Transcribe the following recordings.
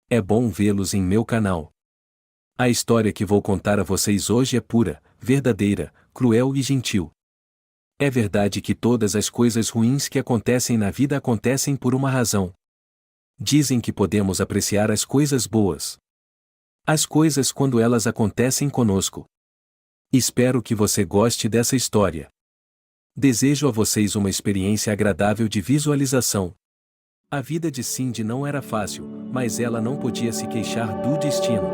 É bom vê-los em meu canal. A história que vou contar a vocês hoje é pura, verdadeira, cruel e gentil. É verdade que todas as coisas ruins que acontecem na vida acontecem por uma razão. Dizem que podemos apreciar as coisas boas. As coisas quando elas acontecem conosco. Espero que você goste dessa história. Desejo a vocês uma experiência agradável de visualização. A vida de Cindy não era fácil, mas ela não podia se queixar do destino.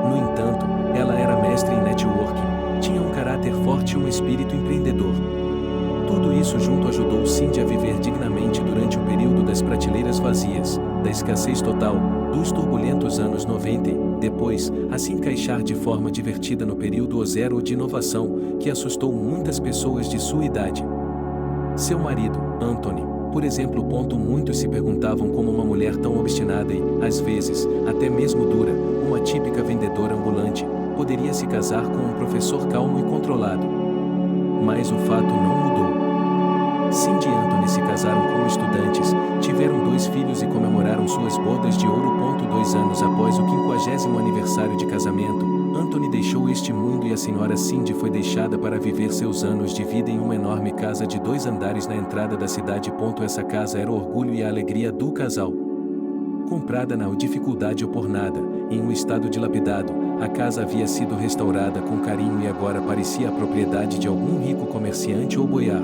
No entanto, ela era mestre em networking, tinha um caráter forte e um espírito empreendedor. Tudo isso junto ajudou Cindy a viver dignamente durante o período das prateleiras vazias, da escassez total, dos turbulentos anos 90 e, depois, a se encaixar de forma divertida no período zero de inovação, que assustou muitas pessoas de sua idade. Seu marido, Anthony, por exemplo, muitos se perguntavam como uma mulher tão obstinada e, às vezes, até mesmo dura, uma típica vendedora ambulante, poderia se casar com um professor calmo e controlado. Mas o fato não mudou. Cindy e Anthony se casaram como estudantes, tiveram 2 filhos e comemoraram suas bodas de ouro. 2 anos após o 50º aniversário de casamento, Anthony deixou este mundo e a senhora Cindy foi deixada para viver seus anos de vida em uma enorme casa de 2 andares na entrada da cidade. Essa casa era o orgulho e a alegria do casal. Comprada na dificuldade ou por nada, em um estado dilapidado, a casa havia sido restaurada com carinho e agora parecia a propriedade de algum rico comerciante ou boiar.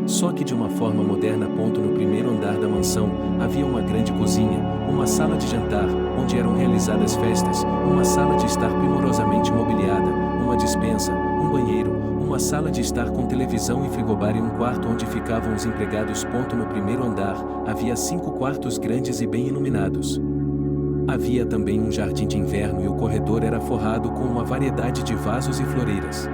Só que de uma forma moderna. No primeiro andar da mansão, havia uma grande cozinha, uma sala de jantar, onde eram realizadas festas, uma sala de estar primorosamente mobiliada, uma despensa, um banheiro, uma sala de estar com televisão e frigobar e um quarto onde ficavam os empregados. No primeiro andar, havia 5 quartos grandes e bem iluminados. Havia também um jardim de inverno e o corredor era forrado com uma variedade de vasos e floreiras.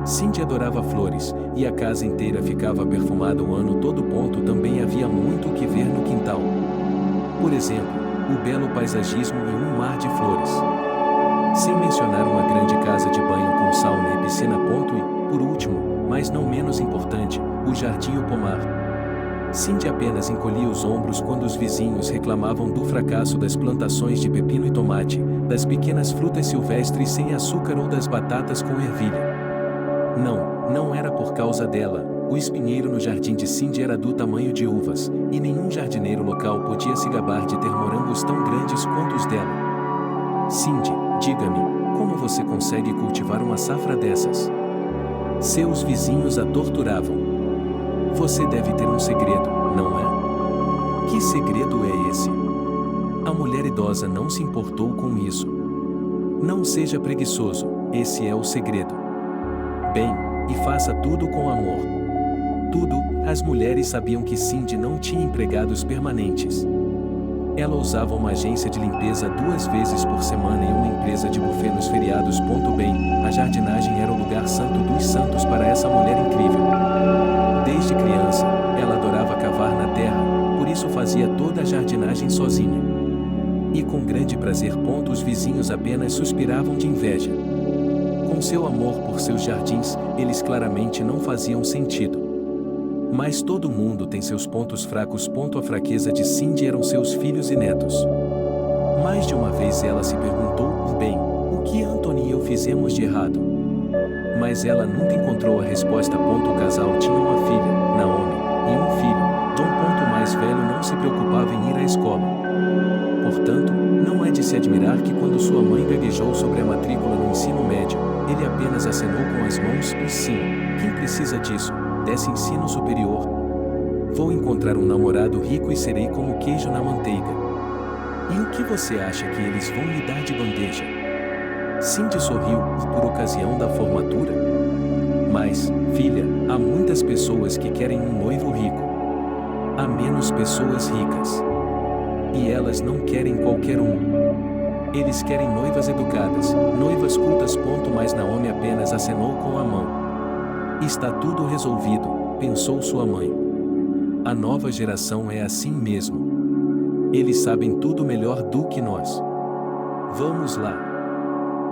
Cindy adorava flores, e a casa inteira ficava perfumada o ano todo. Também havia muito o que ver no quintal. Por exemplo, o belo paisagismo e um mar de flores. Sem mencionar uma grande casa de banho com sauna e piscina. E, por último, mas não menos importante, o jardim e o pomar. Cindy apenas encolhia os ombros quando os vizinhos reclamavam do fracasso das plantações de pepino e tomate, das pequenas frutas silvestres sem açúcar ou das batatas com ervilha. Não era por causa dela. O espinheiro no jardim de Cindy era do tamanho de uvas, e nenhum jardineiro local podia se gabar de ter morangos tão grandes quanto os dela. Cindy, diga-me, como você consegue cultivar uma safra dessas? Seus vizinhos a torturavam. Você deve ter um segredo, não é? Que segredo é esse? A mulher idosa não se importou com isso. Não seja preguiçoso, esse é o segredo. Bem, e faça tudo com amor. Tudo. As mulheres sabiam que Cindy não tinha empregados permanentes. Ela usava uma agência de limpeza 2 vezes por semana e uma empresa de buffet nos feriados. Bem, a jardinagem era o lugar santo dos santos para essa mulher incrível. Desde criança, ela adorava cavar na terra, por isso fazia toda a jardinagem sozinha. E com grande prazer. Os vizinhos apenas suspiravam de inveja. Com seu amor por seus jardins, eles claramente não faziam sentido. Mas todo mundo tem seus pontos fracos. A fraqueza de Cindy eram seus filhos e netos. Mais de uma vez ela se perguntou, bem, o que Anthony e eu fizemos de errado? Mas ela nunca encontrou a resposta. O casal tinha uma filha, Naomi, e um filho, John. O mais velho não se preocupava em ir à escola. Portanto, não é de se admirar que quando sua mãe gaguejou sobre a matrícula no ensino médio, ele apenas acenou com as mãos e sim, quem precisa disso, desse ensino superior? Vou encontrar um namorado rico e serei como queijo na manteiga. E o que você acha que eles vão lhe dar de bandeja? Cindy sorriu, por ocasião da formatura. Mas, filha, há muitas pessoas que querem um noivo rico. Há menos pessoas ricas. E elas não querem qualquer um. Eles querem noivas educadas, noivas cultas. Mas Naomi apenas acenou com a mão. Está tudo resolvido, pensou sua mãe. A nova geração é assim mesmo. Eles sabem tudo melhor do que nós. Vamos lá.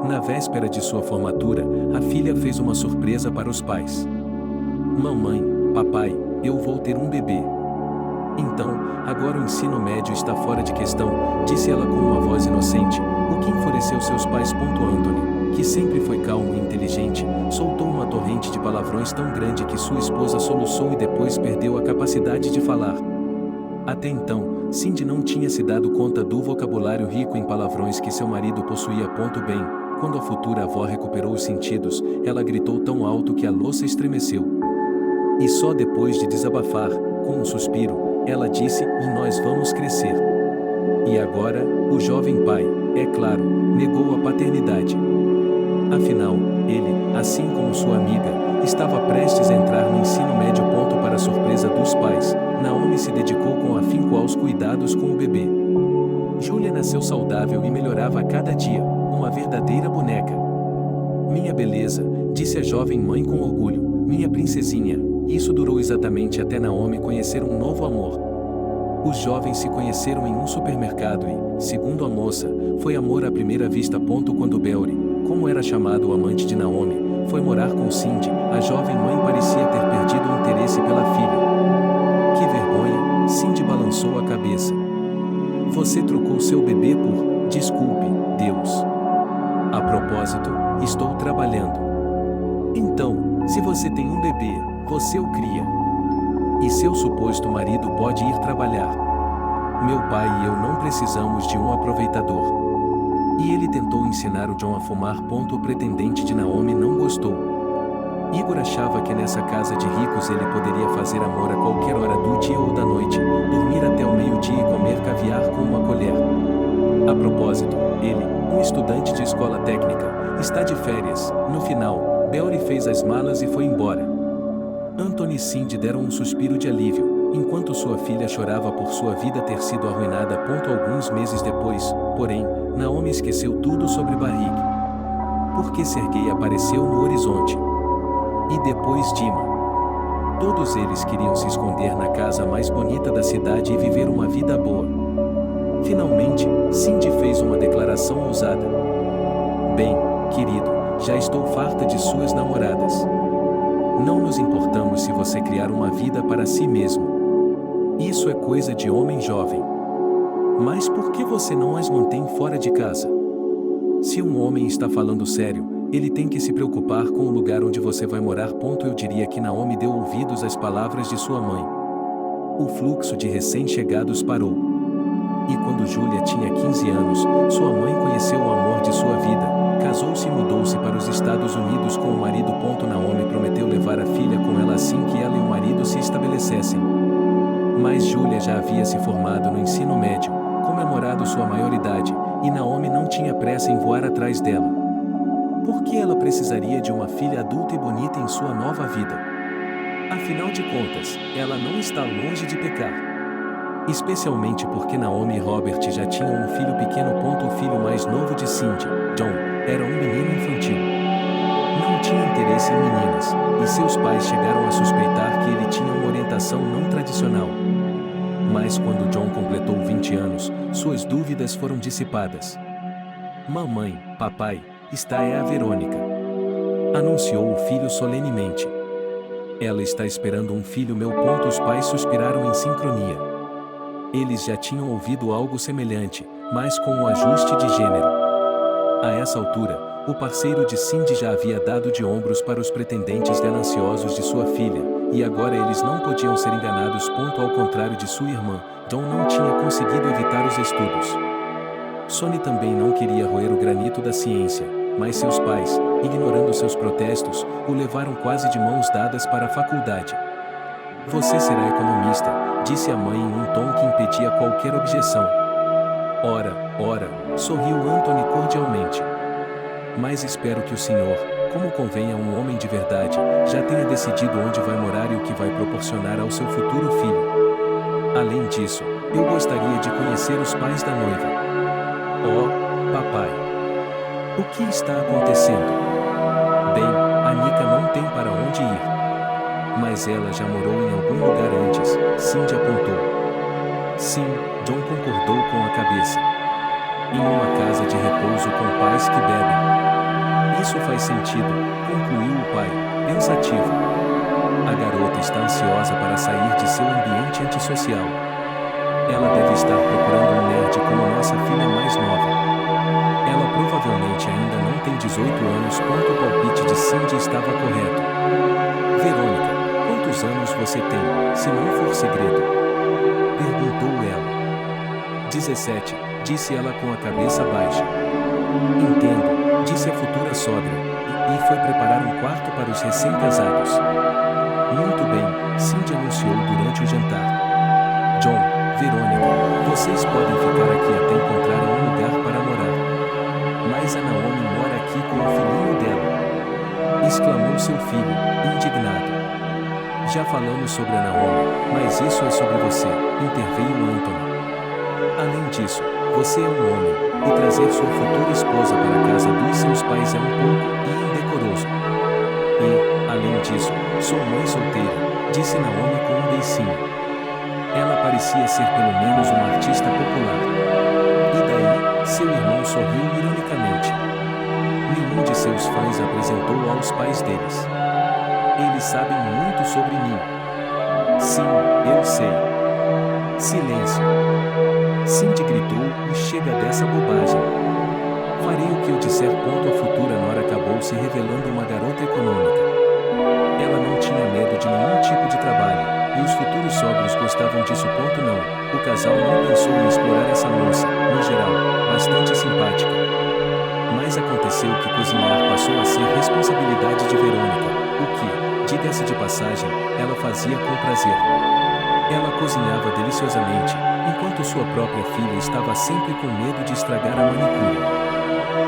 Na véspera de sua formatura, a filha fez uma surpresa para os pais. Mamãe, papai, eu vou ter um bebê. Então, agora o ensino médio está fora de questão, disse ela com uma voz inocente, o que enfureceu seus pais. Anthony, que sempre foi calmo e inteligente, soltou uma torrente de palavrões tão grande que sua esposa soluçou e depois perdeu a capacidade de falar. Até então, Cindy não tinha se dado conta do vocabulário rico em palavrões que seu marido possuía. Bem, quando a futura avó recuperou os sentidos, ela gritou tão alto que a louça estremeceu. E só depois de desabafar, com um suspiro, ela disse: "E nós vamos crescer." E agora, o jovem pai, é claro, negou a paternidade. Afinal, ele, assim como sua amiga, estava prestes a entrar no ensino médio. Para surpresa dos pais, Naomi se dedicou com afinco aos cuidados com o bebê. Julia nasceu saudável e melhorava a cada dia, uma verdadeira boneca. "Minha beleza", disse a jovem mãe com orgulho, "minha princesinha." Isso durou exatamente até Naomi conhecer um novo amor. Os jovens se conheceram em um supermercado e, segundo a moça, foi amor à primeira vista. Quando Beori, como era chamado o amante de Naomi, foi morar com Cindy, a jovem mãe parecia ter perdido o interesse pela filha. "Que vergonha", Cindy balançou a cabeça. "Você trocou seu bebê por, desculpe, Deus. A propósito, estou trabalhando." "Então, se você tem um bebê, você o cria. E seu suposto marido pode ir trabalhar. Meu pai e eu não precisamos de um aproveitador." E ele tentou ensinar o John a fumar. O pretendente de Naomi não gostou. Igor achava que nessa casa de ricos ele poderia fazer amor a qualquer hora do dia ou da noite, dormir até o meio-dia e comer caviar com uma colher. A propósito, ele, um estudante de escola técnica, está de férias. No final, Beori fez as malas e foi embora. Anthony e Cindy deram um suspiro de alívio, enquanto sua filha chorava por sua vida ter sido arruinada. Alguns meses depois, porém, Naomi esqueceu tudo sobre Barrick. Porque Sergei apareceu no horizonte. E depois Dima. Todos eles queriam se esconder na casa mais bonita da cidade e viver uma vida boa. Finalmente, Cindy fez uma declaração ousada. "Bem, querido, já estou farta de suas namoradas. Não nos importamos se você criar uma vida para si mesmo. Isso é coisa de homem jovem. Mas por que você não as mantém fora de casa? Se um homem está falando sério, ele tem que se preocupar com o lugar onde você vai morar." Eu diria que Naomi deu ouvidos às palavras de sua mãe. O fluxo de recém-chegados parou. E quando Julia tinha 15 anos, sua mãe conheceu o amor de sua vida, casou-se e mudou-se para os Estados Unidos com o marido. Naomi prometeu levar a filha com ela assim que ela e o marido se estabelecessem. Mas Julia já havia se formado no ensino médio, comemorado sua maioridade, e Naomi não tinha pressa em voar atrás dela. Por que ela precisaria de uma filha adulta e bonita em sua nova vida? Afinal de contas, ela não está longe de pecar. Especialmente porque Naomi e Robert já tinham um filho pequeno. O filho mais novo de Cindy, John, era um menino infantil. Não tinha interesse em meninas, e seus pais chegaram a suspeitar que ele tinha uma orientação não tradicional. Mas quando John completou 20 anos, suas dúvidas foram dissipadas. "Mamãe, papai, esta é a Verônica", anunciou o filho solenemente. "Ela está esperando um filho meu." Os pais suspiraram em sincronia. Eles já tinham ouvido algo semelhante, mas com um ajuste de gênero. A essa altura, o parceiro de Cindy já havia dado de ombros para os pretendentes gananciosos de sua filha, e agora eles não podiam ser enganados. Ao contrário de sua irmã, John não tinha conseguido evitar os estudos. Sonny também não queria roer o granito da ciência, mas seus pais, ignorando seus protestos, o levaram quase de mãos dadas para a faculdade. "Você será economista", disse a mãe em um tom que impedia qualquer objeção. Ora, sorriu Anthony cordialmente. "Mas espero que o senhor, como convém a um homem de verdade, já tenha decidido onde vai morar e o que vai proporcionar ao seu futuro filho. Além disso, eu gostaria de conhecer os pais da noiva." "Oh, papai. O que está acontecendo?" "Bem, a Nika não tem para onde ir." "Mas ela já morou em algum lugar antes", Cindy apontou. "Sim", John concordou com a cabeça. "Em uma casa de repouso com pais que bebem." "Isso faz sentido", concluiu o pai, pensativo. "A garota está ansiosa para sair de seu ambiente antissocial." Ela deve estar procurando um nerd como nossa filha mais nova. Ela provavelmente ainda não tem 18 anos. O palpite de Cindy estava correto. Verônica, quantos anos você tem, se não for segredo? Perguntou ela. 17, disse ela com a cabeça baixa. Entendo, disse a futura sogra, e foi preparar um quarto para os recém-casados. Muito bem, Cindy anunciou durante o jantar. John, Verônica, vocês podem ficar aqui até encontrarem um lugar para morar. Mas a Naomi mora aqui com o filhinho dela. Exclamou seu filho, indignado. Já falamos sobre a Naomi, mas isso é sobre você, interveio Anthony. Além disso, você é um homem, e trazer sua futura esposa para a casa dos seus pais é um pouco indecoroso. E, além disso, sou mãe solteira, disse Naomi com um beicinho. Ela parecia ser pelo menos uma artista popular. E daí, seu irmão sorriu ironicamente. Nenhum de seus fãs apresentou aos pais deles. Eles sabem muito sobre mim. Sim, eu sei. Silêncio. Cindy gritou, e chega dessa bobagem. Farei o que eu disser. A futura nora acabou se revelando uma garota econômica. Ela não tinha medo de nenhum tipo de trabalho, e os futuros sogros gostavam disso. Não, o casal não pensou em explorar essa moça, no geral, bastante simpática. Mas aconteceu que cozinhar passou a ser responsabilidade de Verônica, o que, diga-se de passagem, ela fazia com prazer. Ela cozinhava deliciosamente, enquanto sua própria filha estava sempre com medo de estragar a manicure.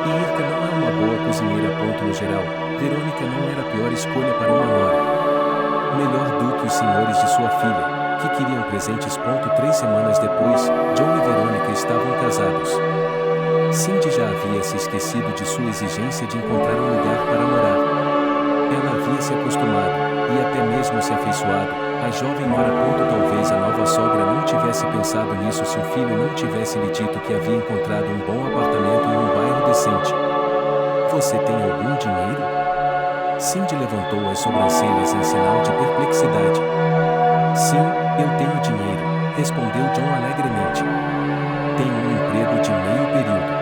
E Irka não é uma boa cozinheira. No geral, Verônica não era a pior escolha para uma nora. Melhor do que os senhores de sua filha, que queriam presentes. 3 semanas depois, John e Verônica estavam casados. Cindy já havia se esquecido de sua exigência de encontrar um lugar para morar. Ela havia se acostumado, e até mesmo se afeiçoado, à jovem nora. Talvez a nova sogra não tivesse pensado nisso se o filho não tivesse lhe dito que havia encontrado um bom apartamento em um bairro decente. Você tem algum dinheiro? Cindy levantou as sobrancelhas em sinal de perplexidade. Sim, eu tenho dinheiro, respondeu John alegremente. Tenho um emprego de meio período.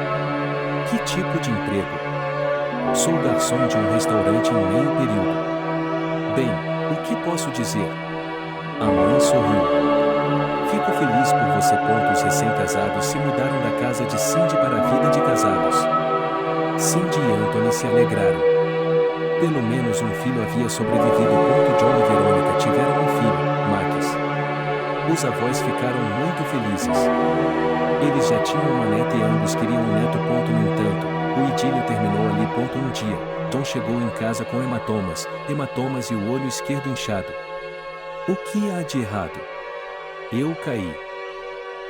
Que tipo de emprego? Sou garçom de um restaurante em meio período. Bem, o que posso dizer? A mãe sorriu. Fico feliz por você. Os recém-casados se mudaram da casa de Cindy para a vida de casados. Cindy e Anthony se alegraram. Pelo menos um filho havia sobrevivido. John e Verônica tiveram um filho, Max. Os avós ficaram muito felizes. Eles já tinham uma neta e ambos queriam um neto. No entanto, o idílio terminou ali. Um dia, John chegou em casa com hematomas e o olho esquerdo inchado. O que há de errado? Eu caí.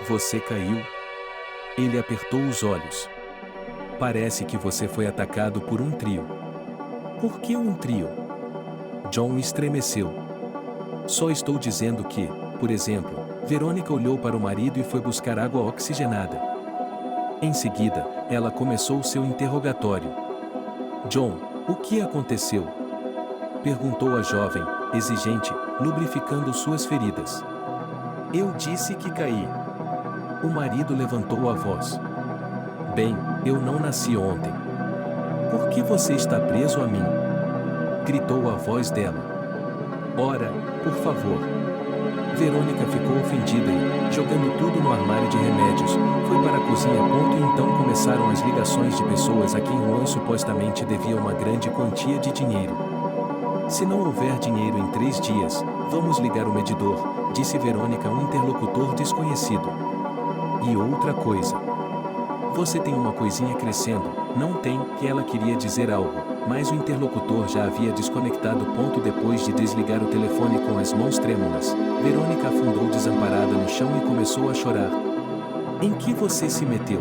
Você caiu? Ele apertou os olhos. Parece que você foi atacado por um trio. Por que um trio? John estremeceu. Só estou dizendo que, por exemplo, Verônica olhou para o marido e foi buscar água oxigenada. Em seguida, ela começou seu interrogatório. John, o que aconteceu? Perguntou a jovem, exigente, lubrificando suas feridas. Eu disse que caí. O marido levantou a voz. Bem, eu não nasci ontem. Por que você está preso a mim? Gritou a voz dela. Ora, por favor. Verônica ficou ofendida e, jogando tudo no armário de remédios, foi para a cozinha. E então começaram as ligações de pessoas a quem Juan supostamente devia uma grande quantia de dinheiro. Se não houver dinheiro em 3 dias, vamos ligar o medidor, disse Verônica a um interlocutor desconhecido. E outra coisa. Você tem uma coisinha crescendo, não tem? Que ela queria dizer algo, mas o interlocutor já havia desconectado. Depois de desligar o telefone com as mãos trêmulas, Verônica afundou desamparada no chão e começou a chorar. Em que você se meteu?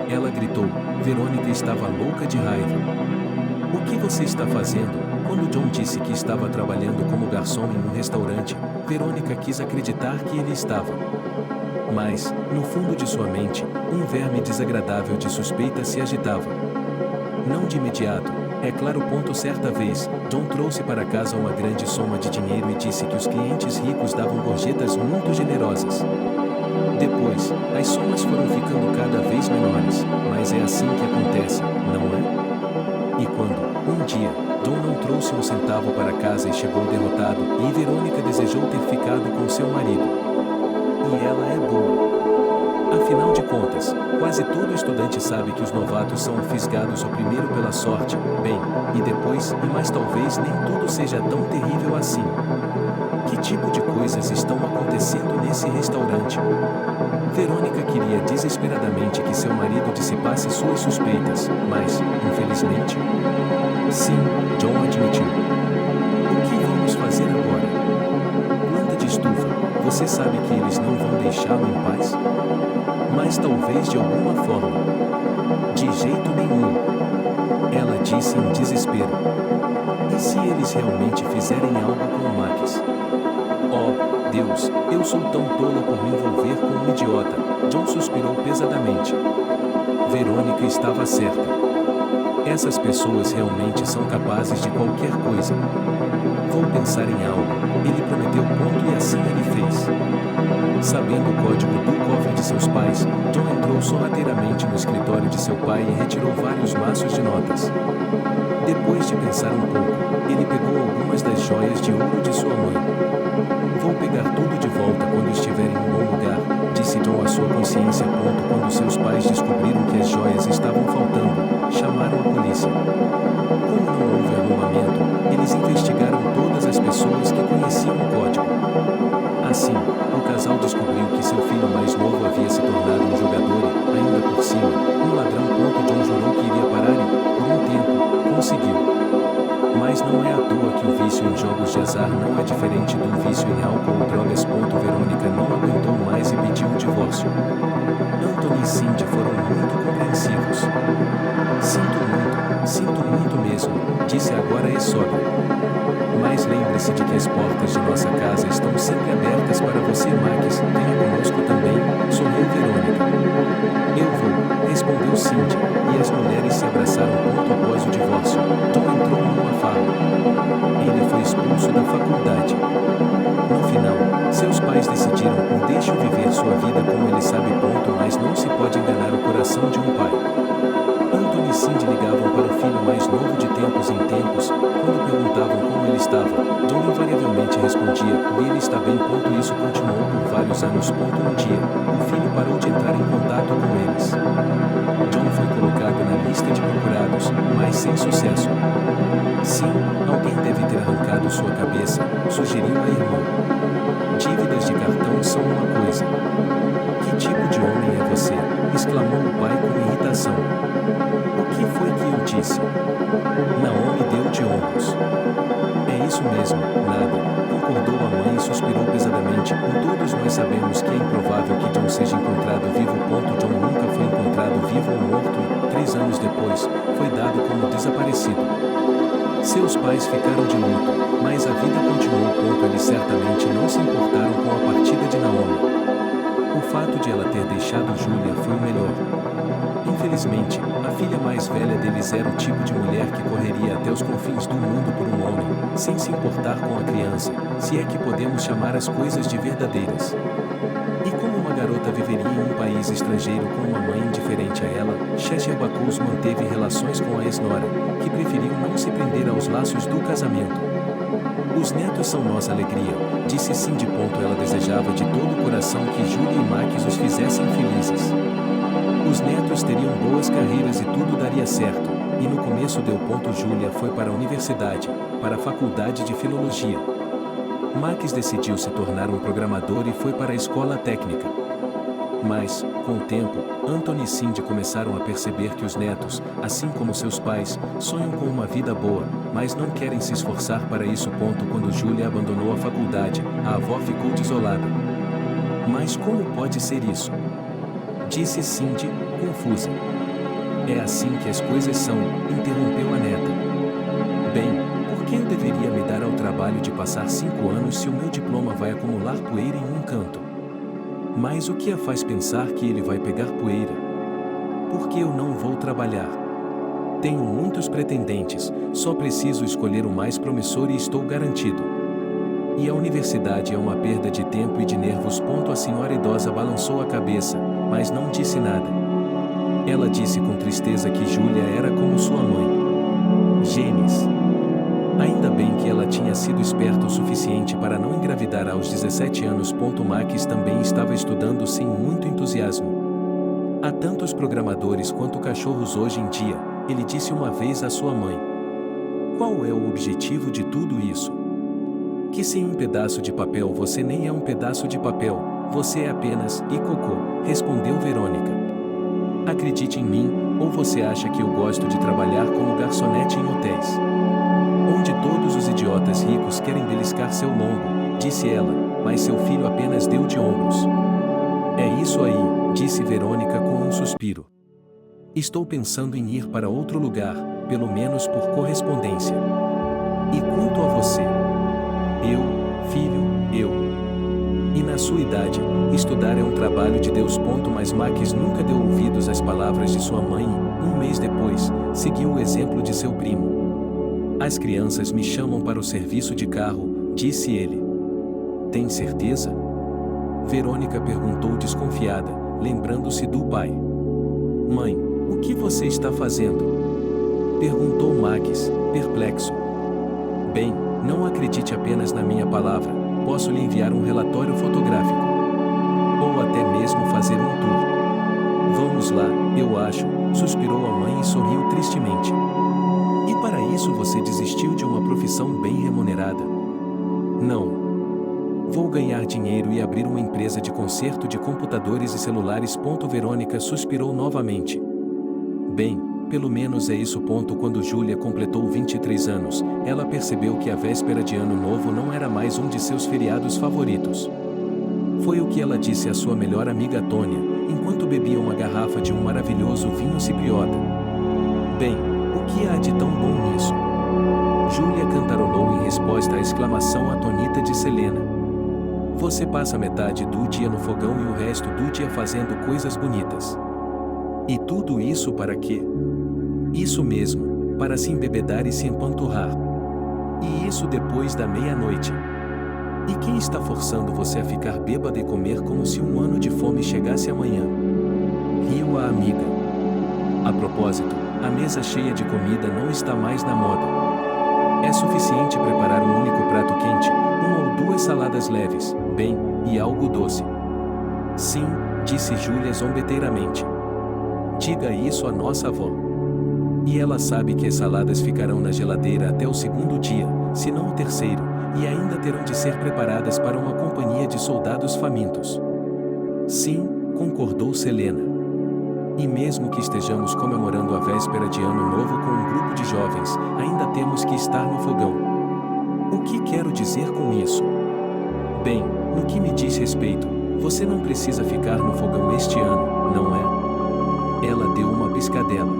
Ela gritou. Verônica estava louca de raiva. O que você está fazendo? Quando John disse que estava trabalhando como garçom em um restaurante, Verônica quis acreditar que ele estava. Mas, no fundo de sua mente, um verme desagradável de suspeita se agitava. Não de imediato, é claro. Certa vez, John trouxe para casa uma grande soma de dinheiro e disse que os clientes ricos davam gorjetas muito generosas. Depois, as somas foram ficando cada vez menores, mas é assim que acontece, não é? E quando, um dia, John não trouxe um centavo para casa e chegou derrotado, e Verônica desejou ter ficado com seu marido. E ela é boa. Afinal de contas, quase todo estudante sabe que os novatos são fisgados o primeiro pela sorte, bem, e depois, mas talvez nem tudo seja tão terrível assim. Que tipo de coisas estão acontecendo nesse restaurante? Verônica queria desesperadamente que seu marido dissipasse suas suspeitas, mas, infelizmente... Sim, John admitiu. O que vamos fazer agora? Planta de estufa, você sabe que eles não vão deixá-lo em paz? Mas talvez de alguma forma. De jeito nenhum. Ela disse em desespero. E se eles realmente fizerem algo com o Max? Oh, Deus, eu sou tão tola por me envolver com um idiota. John suspirou pesadamente. Verônica estava certa. Essas pessoas realmente são capazes de qualquer coisa. Vou pensar em algo, ele prometeu ponto e assim ele fez. Sabendo o código do cofre de seus pais, John entrou sorrateiramente no escritório de seu pai e retirou vários maços de notas. Depois de pensar um pouco, ele pegou algumas das joias de ouro de sua mãe. Vou pegar tudo de volta quando estiver em um bom lugar, disse John à sua consciência. Quando seus pais descobriram que as joias estavam faltando, chamaram a polícia. Como não houve arrombamento, eles investigaram todas as pessoas que conheciam o código. Assim, o casal descobriu que seu filho mais novo havia se tornado um jogador e, ainda por cima, um ladrão. John jurou que iria parar e, por um tempo, conseguiu. Mas não é à toa que o vício em jogos de azar não é diferente do vício em álcool ou drogas. Verônica não aguentou mais e pediu o divórcio. Anthony e Cindy foram muito compreensivos. Sinto muito mesmo, disse agora a ex-sogra. Mas lembre-se de que as portas de nossa casa estão sempre abertas para você, Max. Venha conosco também, sorriu Verônica. Eu vou, respondeu Cindy, e as mulheres se abraçaram após o divórcio. John entrou numa fala. Ele foi expulso da faculdade. No final, seus pais decidiram deixe-o viver sua vida como ele sabe. Mas não se pode enganar o coração de um pai. Anthony e Cindy ligavam para o filho mais novo de tempos em tempos. Quando perguntavam como ele estava, John invariavelmente respondia, ele está bem. Isso continuou por vários anos. Um dia, o filho parou de entrar em contato com eles. John foi colocado na lista de procurados, mas sem sucesso. Sim, alguém deve ter arrancado sua cabeça, sugeriu a irmã. Dívidas de cartão são uma coisa. Que tipo de homem é você? Exclamou o pai com irritação. O que foi que eu disse? Naomi deu de ombros. É isso mesmo, nada, concordou a mãe e suspirou pesadamente. Todos nós sabemos que é improvável que John seja encontrado vivo. John nunca foi encontrado vivo ou morto e, 3 anos depois, foi dado como desaparecido. Seus pais ficaram de luto, mas a vida continuou. Eles certamente não se importaram com a partida de Naomi. O fato de ela ter deixado Julia foi o melhor. Infelizmente, a filha mais velha deles era o tipo de mulher que correria até os confins do mundo por um homem, sem se importar com a criança, se é que podemos chamar as coisas de verdadeiras. E como uma garota viveria em um país estrangeiro com uma mãe indiferente a ela, Cheshire Backus manteve relações com a ex-nora, que preferiu não se prender aos laços do casamento. Os netos são nossa alegria, disse Cindy. Ela desejava de todo o coração que Julia e Max os fizessem felizes. Os netos teriam boas carreiras e tudo daria certo, e no começo deu. Julia foi para a universidade, para a faculdade de filologia. Max decidiu se tornar um programador e foi para a escola técnica. Mas, com o tempo, Anthony e Cindy começaram a perceber que os netos, assim como seus pais, sonham com uma vida boa, mas não querem se esforçar para isso. Quando Julia abandonou a faculdade, a avó ficou desolada. Mas como pode ser isso? Disse Cindy, confusa. É assim que as coisas são, interrompeu a neta. Bem, por que eu deveria me dar ao trabalho de passar 5 anos se o meu diploma vai acumular poeira em um canto? Mas o que a faz pensar que ele vai pegar poeira? Porque eu não vou trabalhar. Tenho muitos pretendentes, só preciso escolher o mais promissor e estou garantido. E a universidade é uma perda de tempo e de nervos. A senhora idosa balançou a cabeça, mas não disse nada. Ela disse com tristeza que Júlia era como sua mãe. Genes. Ainda bem que ela tinha sido esperta o suficiente para não engravidar aos 17 anos. Max também estava estudando sem muito entusiasmo. Há tantos programadores quanto cachorros hoje em dia, ele disse uma vez à sua mãe. Qual é o objetivo de tudo isso? Que sem um pedaço de papel você nem é um pedaço de papel, você é apenas cocô, respondeu Verônica. Acredite em mim, ou você acha que eu gosto de trabalhar como garçonete em hotéis? Onde todos os idiotas ricos querem beliscar seu lombo, disse ela, mas seu filho apenas deu de ombros. É isso aí, disse Verônica com um suspiro. Estou pensando em ir para outro lugar, pelo menos por correspondência. E quanto a você? Filho. E na sua idade, estudar é um trabalho de Deus. Mas Max nunca deu ouvidos às palavras de sua mãe e, um mês depois, seguiu o exemplo de seu primo. As crianças me chamam para o serviço de carro, disse ele. Tem certeza? Verônica perguntou desconfiada, lembrando-se do pai. Mãe, o que você está fazendo? Perguntou Max, perplexo. Bem, não acredite apenas na minha palavra, posso lhe enviar um relatório fotográfico. Ou até mesmo fazer um tour. Vamos lá, eu acho, suspirou a mãe e sorriu tristemente. E para isso você desistiu de uma profissão bem remunerada? Não. Vou ganhar dinheiro e abrir uma empresa de conserto de computadores e celulares. Verônica suspirou novamente. Bem, pelo menos é isso. Quando Júlia completou 23 anos, ela percebeu que a véspera de Ano Novo não era mais um de seus feriados favoritos. Foi o que ela disse à sua melhor amiga Tônia, enquanto bebia uma garrafa de um maravilhoso vinho cipriota. Bem, o que há de tão bom nisso? Júlia cantarolou em resposta à exclamação atônita de Selena. Você passa metade do dia no fogão e o resto do dia fazendo coisas bonitas. E tudo isso para quê? Isso mesmo, para se embebedar e se empanturrar. E isso depois da meia-noite. E quem está forçando você a ficar bêbada e comer como se um ano de fome chegasse amanhã? Riu a amiga. A propósito, a mesa cheia de comida não está mais na moda. É suficiente preparar um único prato quente, uma ou duas saladas leves, bem, e algo doce. Sim, disse Júlia zombeteiramente. Diga isso à nossa avó. E ela sabe que as saladas ficarão na geladeira até o segundo dia, se não o terceiro, e ainda terão de ser preparadas para uma companhia de soldados famintos. Sim, concordou Selena. E mesmo que estejamos comemorando a véspera de Ano Novo com um grupo de jovens, ainda temos que estar no fogão. O que quero dizer com isso? Bem, no que me diz respeito, você não precisa ficar no fogão este ano, não é? Ela deu uma piscadela.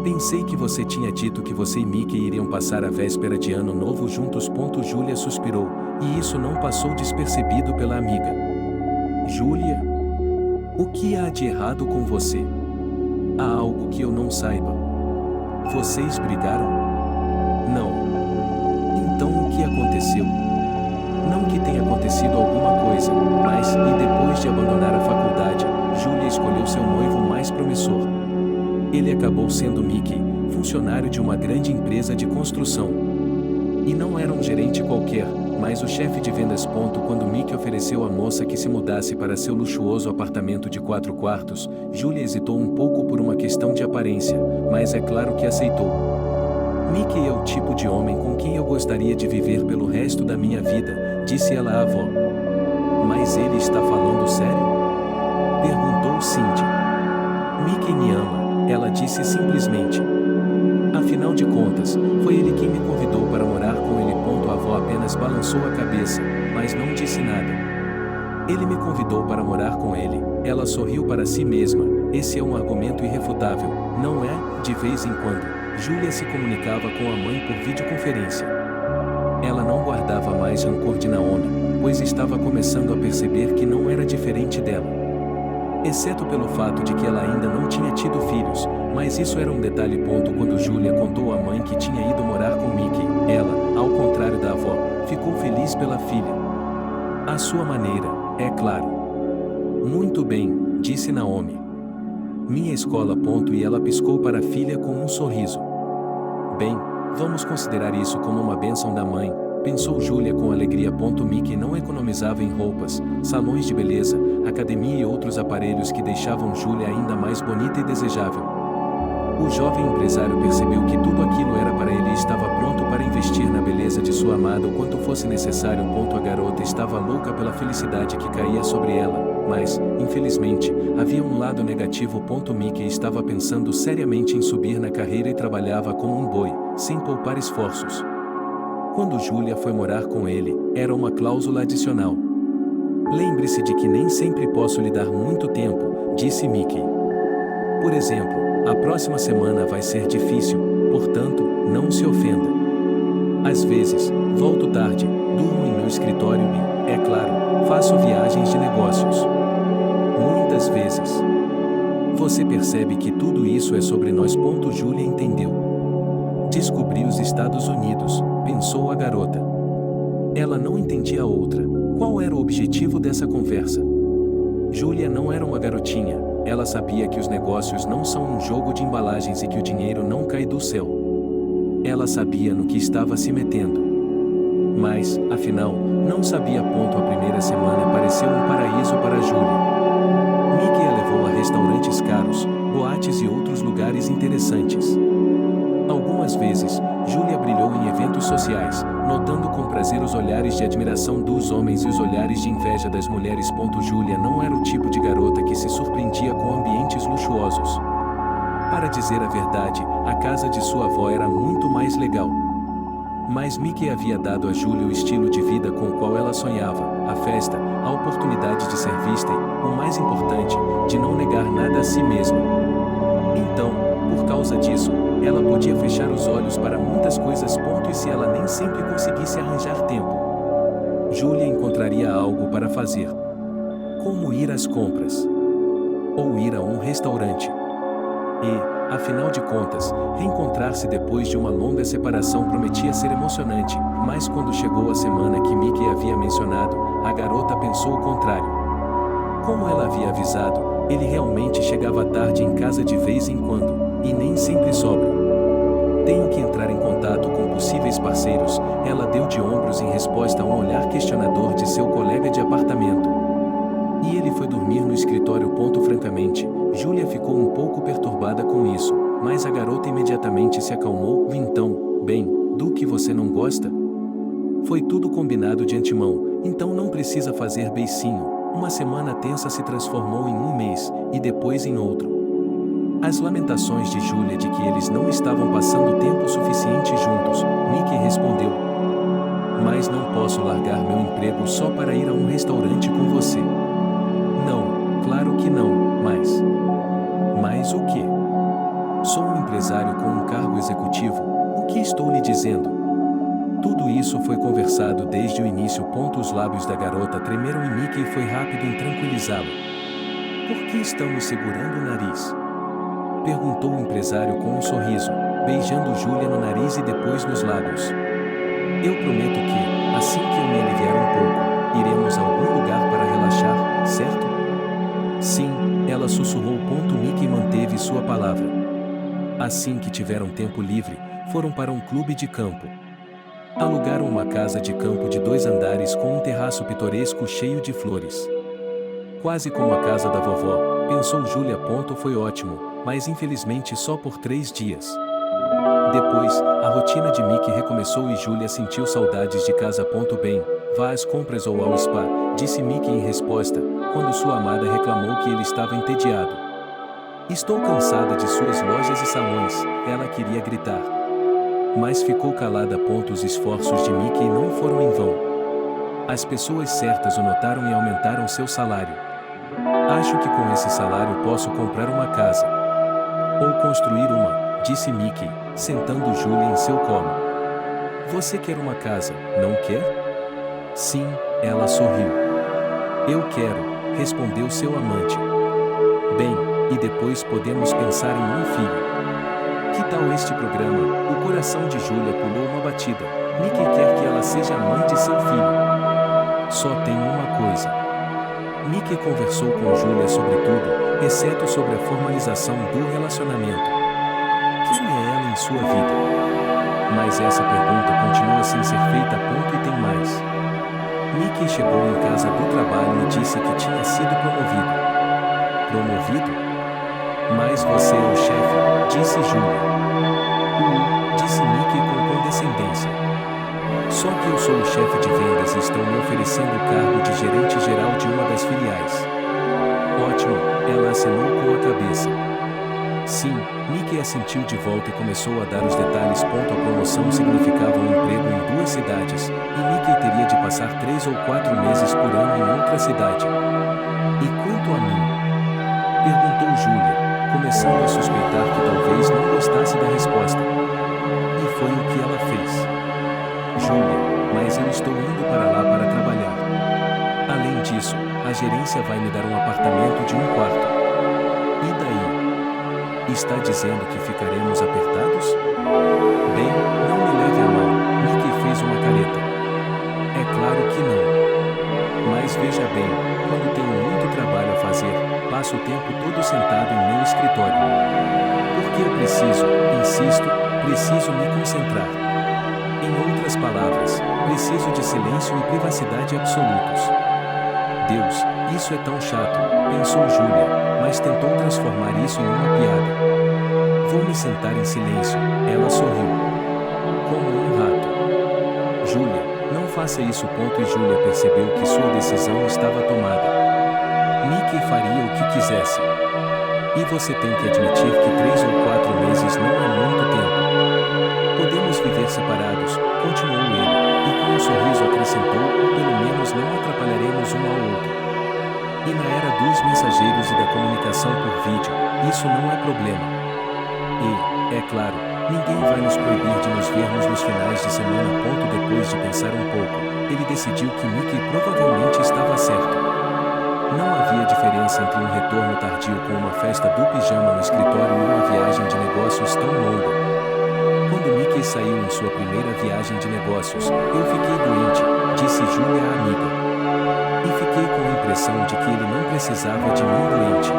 Pensei que você tinha dito que você e Mickey iriam passar a véspera de Ano Novo juntos. Júlia suspirou, e isso não passou despercebido pela amiga. Júlia? O que há de errado com você? Há algo que eu não saiba. Vocês brigaram? Não. Então o que aconteceu? Não que tenha acontecido alguma coisa, mas, e depois de abandonar a faculdade, Júlia escolheu seu noivo mais promissor. Ele acabou sendo Mickey, funcionário de uma grande empresa de construção. E não era um gerente qualquer, mas o chefe de vendas. Quando Mickey ofereceu à moça que se mudasse para seu luxuoso apartamento de 4 quartos, Júlia hesitou um pouco por uma questão de aparência, mas é claro que aceitou. Mickey é o tipo de homem com quem eu gostaria de viver pelo resto da minha vida, disse ela à avó. Mas ele está falando sério? Perguntou Cindy. Mickey me ama. Ela disse simplesmente. Afinal de contas, foi ele quem me convidou para morar com ele. A avó apenas balançou a cabeça, mas não disse nada. Ele me convidou para morar com ele. Ela sorriu para si mesma. Esse é um argumento irrefutável, não é? De vez em quando, Júlia se comunicava com a mãe por videoconferência. Ela não guardava mais rancor de Naomi, pois estava começando a perceber que não era diferente dela. Exceto pelo fato de que ela ainda não tinha tido filhos, mas isso era um detalhe. Quando Júlia contou à mãe que tinha ido morar com Mickey, ela, ao contrário da avó, Ficou feliz pela filha. À sua maneira, é claro. Muito bem, disse Naomi. Minha escola. E ela piscou para a filha com um sorriso. Bem, vamos considerar isso como uma bênção da mãe, pensou Julia com alegria. Mickey não economizava em roupas, salões de beleza, academia e outros aparelhos que deixavam Julia ainda mais bonita e desejável. O jovem empresário percebeu que tudo aquilo era para ele e estava pronto para investir na beleza de sua amada o quanto fosse necessário. A garota estava louca pela felicidade que caía sobre ela, mas, infelizmente, havia um lado negativo. Mickey estava pensando seriamente em subir na carreira e trabalhava como um boi, sem poupar esforços. Quando Julia foi morar com ele, era uma cláusula adicional. Lembre-se de que nem sempre posso lhe dar muito tempo, disse Mickey. Por exemplo, a próxima semana vai ser difícil, portanto, não se ofenda. Às vezes, volto tarde, durmo em meu escritório e, é claro, faço viagens de negócios. Muitas vezes. Você percebe que tudo isso é sobre nós. Julia entendeu. Descobri os Estados Unidos, pensou a garota. Ela não entendia a outra. Qual era o objetivo dessa conversa? Julia não era uma garotinha, ela sabia que os negócios não são um jogo de embalagens e que o dinheiro não cai do céu. Ela sabia no que estava se metendo. Mas, afinal, não sabia. A primeira semana pareceu um paraíso para Julia. Mickey a levou a restaurantes caros, boates e outros lugares interessantes. Algumas vezes, Julia brilhou em eventos sociais, notando com prazer os olhares de admiração dos homens e os olhares de inveja das mulheres. Julia não era o tipo de garota que se surpreendia com ambientes luxuosos. Para dizer a verdade, a casa de sua avó era muito mais legal. Mas Mickey havia dado a Julia o estilo de vida com o qual ela sonhava, a festa, a oportunidade de ser vista e, o mais importante, de não negar nada a si mesma. Então, por causa disso, ela podia fechar os olhos para muitas coisas. E se ela nem sempre conseguisse arranjar tempo, Julia encontraria algo para fazer. Como ir às compras. Ou ir a um restaurante. E, afinal de contas, reencontrar-se depois de uma longa separação prometia ser emocionante, mas quando chegou a semana que Mickey havia mencionado, a garota pensou o contrário. Como ela havia avisado, ele realmente chegava tarde em casa de vez em quando, e nem sempre sóbrio. Tenho que entrar em contato com possíveis parceiros, ela deu de ombros em resposta a um olhar questionador de seu colega de apartamento. E ele foi dormir no escritório. Francamente, Julia ficou um pouco perturbada com isso, mas a garota imediatamente se acalmou. Então, bem, do que você não gosta? Foi tudo combinado de antemão, então não precisa fazer beicinho. Uma semana tensa se transformou em um mês, e depois em outro. As lamentações de Julia de que eles não estavam passando tempo suficiente juntos, Mickey respondeu. Mas não posso largar meu emprego só para ir a um restaurante com você. Não, claro que não, mas... Mas o quê? Sou um empresário com um cargo executivo, o que estou lhe dizendo? Tudo isso foi conversado desde o início. Os lábios da garota tremeram e Mickey foi rápido em tranquilizá-la. Por que estamos segurando o nariz? Perguntou o empresário com um sorriso, beijando Julia no nariz e depois nos lábios. Eu prometo que, assim que eu me aliviar um pouco, iremos a algum lugar para relaxar, certo? Sim, ela sussurrou. Mickey manteve sua palavra. Assim que tiveram tempo livre, foram para um clube de campo. Alugaram uma casa de campo de 2 andares com um terraço pitoresco cheio de flores. Quase como a casa da vovó, pensou Julia. Foi ótimo, mas infelizmente só por 3 dias. Depois, a rotina de Mickey recomeçou e Julia sentiu saudades de casa. Bem, vá às compras ou ao spa, disse Mickey em resposta, quando sua amada reclamou que ele estava entediado. Estou cansada de suas lojas e salões, ela queria gritar. Mas ficou calada. Os esforços de Mickey não foram em vão. As pessoas certas o notaram e aumentaram seu salário. Acho que com esse salário posso comprar uma casa. Ou construir uma, disse Mickey, sentando Julia em seu colo. Você quer uma casa, não quer? Sim, ela sorriu. Eu quero, respondeu seu amante. Bem, e depois podemos pensar em um filho. Que tal este programa? O coração de Julia pulou uma batida. Mickey quer que ela seja a mãe de seu filho. Só tem uma coisa. Mickey conversou com Julia sobre tudo, exceto sobre a formalização do relacionamento. Quem é ela em sua vida? Mas essa pergunta continua sem ser feita. E tem mais. Mickey chegou em casa do trabalho e disse que tinha sido promovido. Promovido? Mas você é o chefe, disse Julia. Disse Mickey com condescendência. Só que eu sou o chefe de vendas e estão me oferecendo o cargo de gerente geral de uma das filiais. Ótimo, ela acenou com a cabeça. Sim, Mickey assentiu de volta e começou a dar os detalhes. A promoção significava um emprego em 2 cidades, e Mickey teria de passar 3 ou 4 meses por ano em outra cidade. E quanto a mim? Perguntou Julia, começando a suspeitar que talvez não gostasse da resposta. E foi o que ela fez. Julia, mas eu estou indo para lá para trabalhar. Além disso, a gerência vai me dar um apartamento de 1 quarto. E daí? Está dizendo que ficaremos apertados? Bem, não me leve a mal, Mickey fez uma careta. É claro que não. Mas veja bem, quando tenho muito trabalho a fazer, passo o tempo todo sentado em meu escritório. Porque eu preciso me concentrar. Em outras palavras, preciso de silêncio e privacidade absolutos. Deus, isso é tão chato, pensou Julia, mas tentou transformar isso em uma piada. Vou me sentar em silêncio, ela sorriu. Como um rato. Julia, não faça isso. E Julia percebeu que sua decisão estava tomada. Mickey faria o que quisesse. E você tem que admitir que 3 ou 4 meses não é muito tempo. Podemos viver separados, continuou ele, e com um sorriso acrescentou, pelo menos não atrapalharemos um ao outro. E na era dos mensageiros e da comunicação por vídeo, isso não é problema. E, é claro, ninguém vai nos proibir de nos vermos nos finais de semana. Depois de pensar um pouco, ele decidiu que Mickey provavelmente estava certo. Não havia diferença entre um retorno tardio com uma festa do pijama no escritório e uma viagem de negócios tão longa. Quando Mickey saiu em sua primeira viagem de negócios, eu fiquei doente, disse Julia à amiga. E fiquei com a impressão de que ele não precisava de mim doente.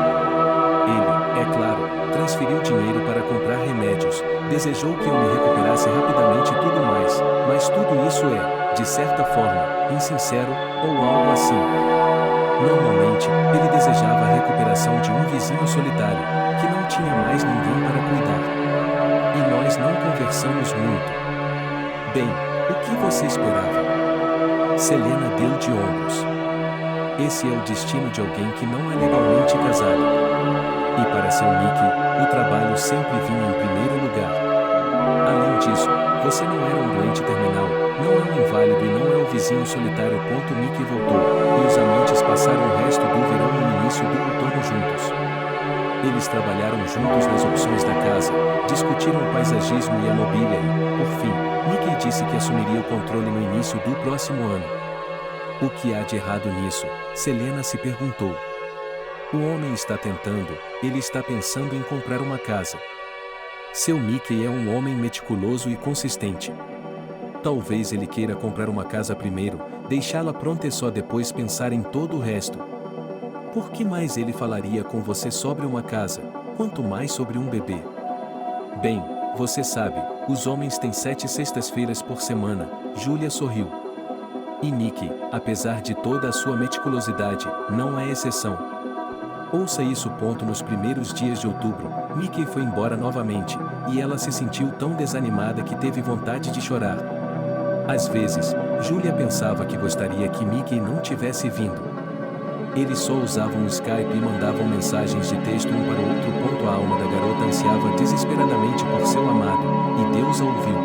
Ele, é claro, transferiu dinheiro para comprar remédios, desejou que eu me recuperasse rapidamente e tudo mais, mas tudo isso é, de certa forma, insincero, ou algo assim. Normalmente, ele desejava a recuperação de um vizinho solitário, que não tinha mais ninguém para cuidar. E nós não conversamos muito. Bem, o que você esperava? Selena deu de ombros. Esse é o destino de alguém que não é legalmente casado. E para seu Mickey, o trabalho sempre vinha em primeiro lugar. Além disso, você não era um doente terminal, não é um inválido e não é o vizinho solitário. Mickey voltou, e os amantes passaram o resto do verão no início do outono juntos. Eles trabalharam juntos nas opções da casa, discutiram o paisagismo e a mobília e, por fim, Mickey disse que assumiria o controle no início do próximo ano. O que há de errado nisso? Selena se perguntou. O homem está tentando, ele está pensando em comprar uma casa. Seu Mickey é um homem meticuloso e consistente. Talvez ele queira comprar uma casa primeiro, deixá-la pronta e só depois pensar em todo o resto. Por que mais ele falaria com você sobre uma casa, quanto mais sobre um bebê? Bem, você sabe, os homens têm 7 sextas-feiras por semana, Julia sorriu. E Mickey, apesar de toda a sua meticulosidade, não é exceção. Ouça isso. Nos primeiros dias de outubro, Mickey foi embora novamente, e ela se sentiu tão desanimada que teve vontade de chorar. Às vezes, Julia pensava que gostaria que Mickey não tivesse vindo. Eles só usavam o Skype e mandavam mensagens de texto um para o outro. A alma da garota ansiava desesperadamente por seu amado, e Deus a ouviu.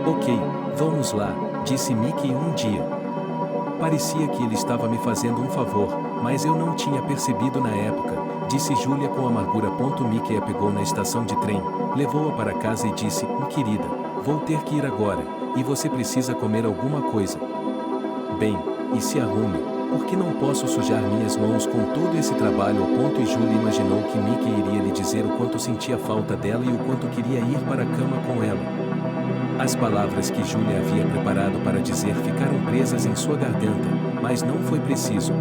Ok, vamos lá, disse Mickey um dia. Parecia que ele estava me fazendo um favor, mas eu não tinha percebido na época, disse Julia com amargura. Mickey a pegou na estação de trem, levou-a para casa e disse, querida, vou ter que ir agora, e você precisa comer alguma coisa. Bem, e se arrume. Porque não posso sujar minhas mãos com todo esse trabalho. E Julia imaginou que Mickey iria lhe dizer o quanto sentia falta dela e o quanto queria ir para a cama com ela. As palavras que Julia havia preparado para dizer ficaram presas em sua garganta, mas não foi preciso.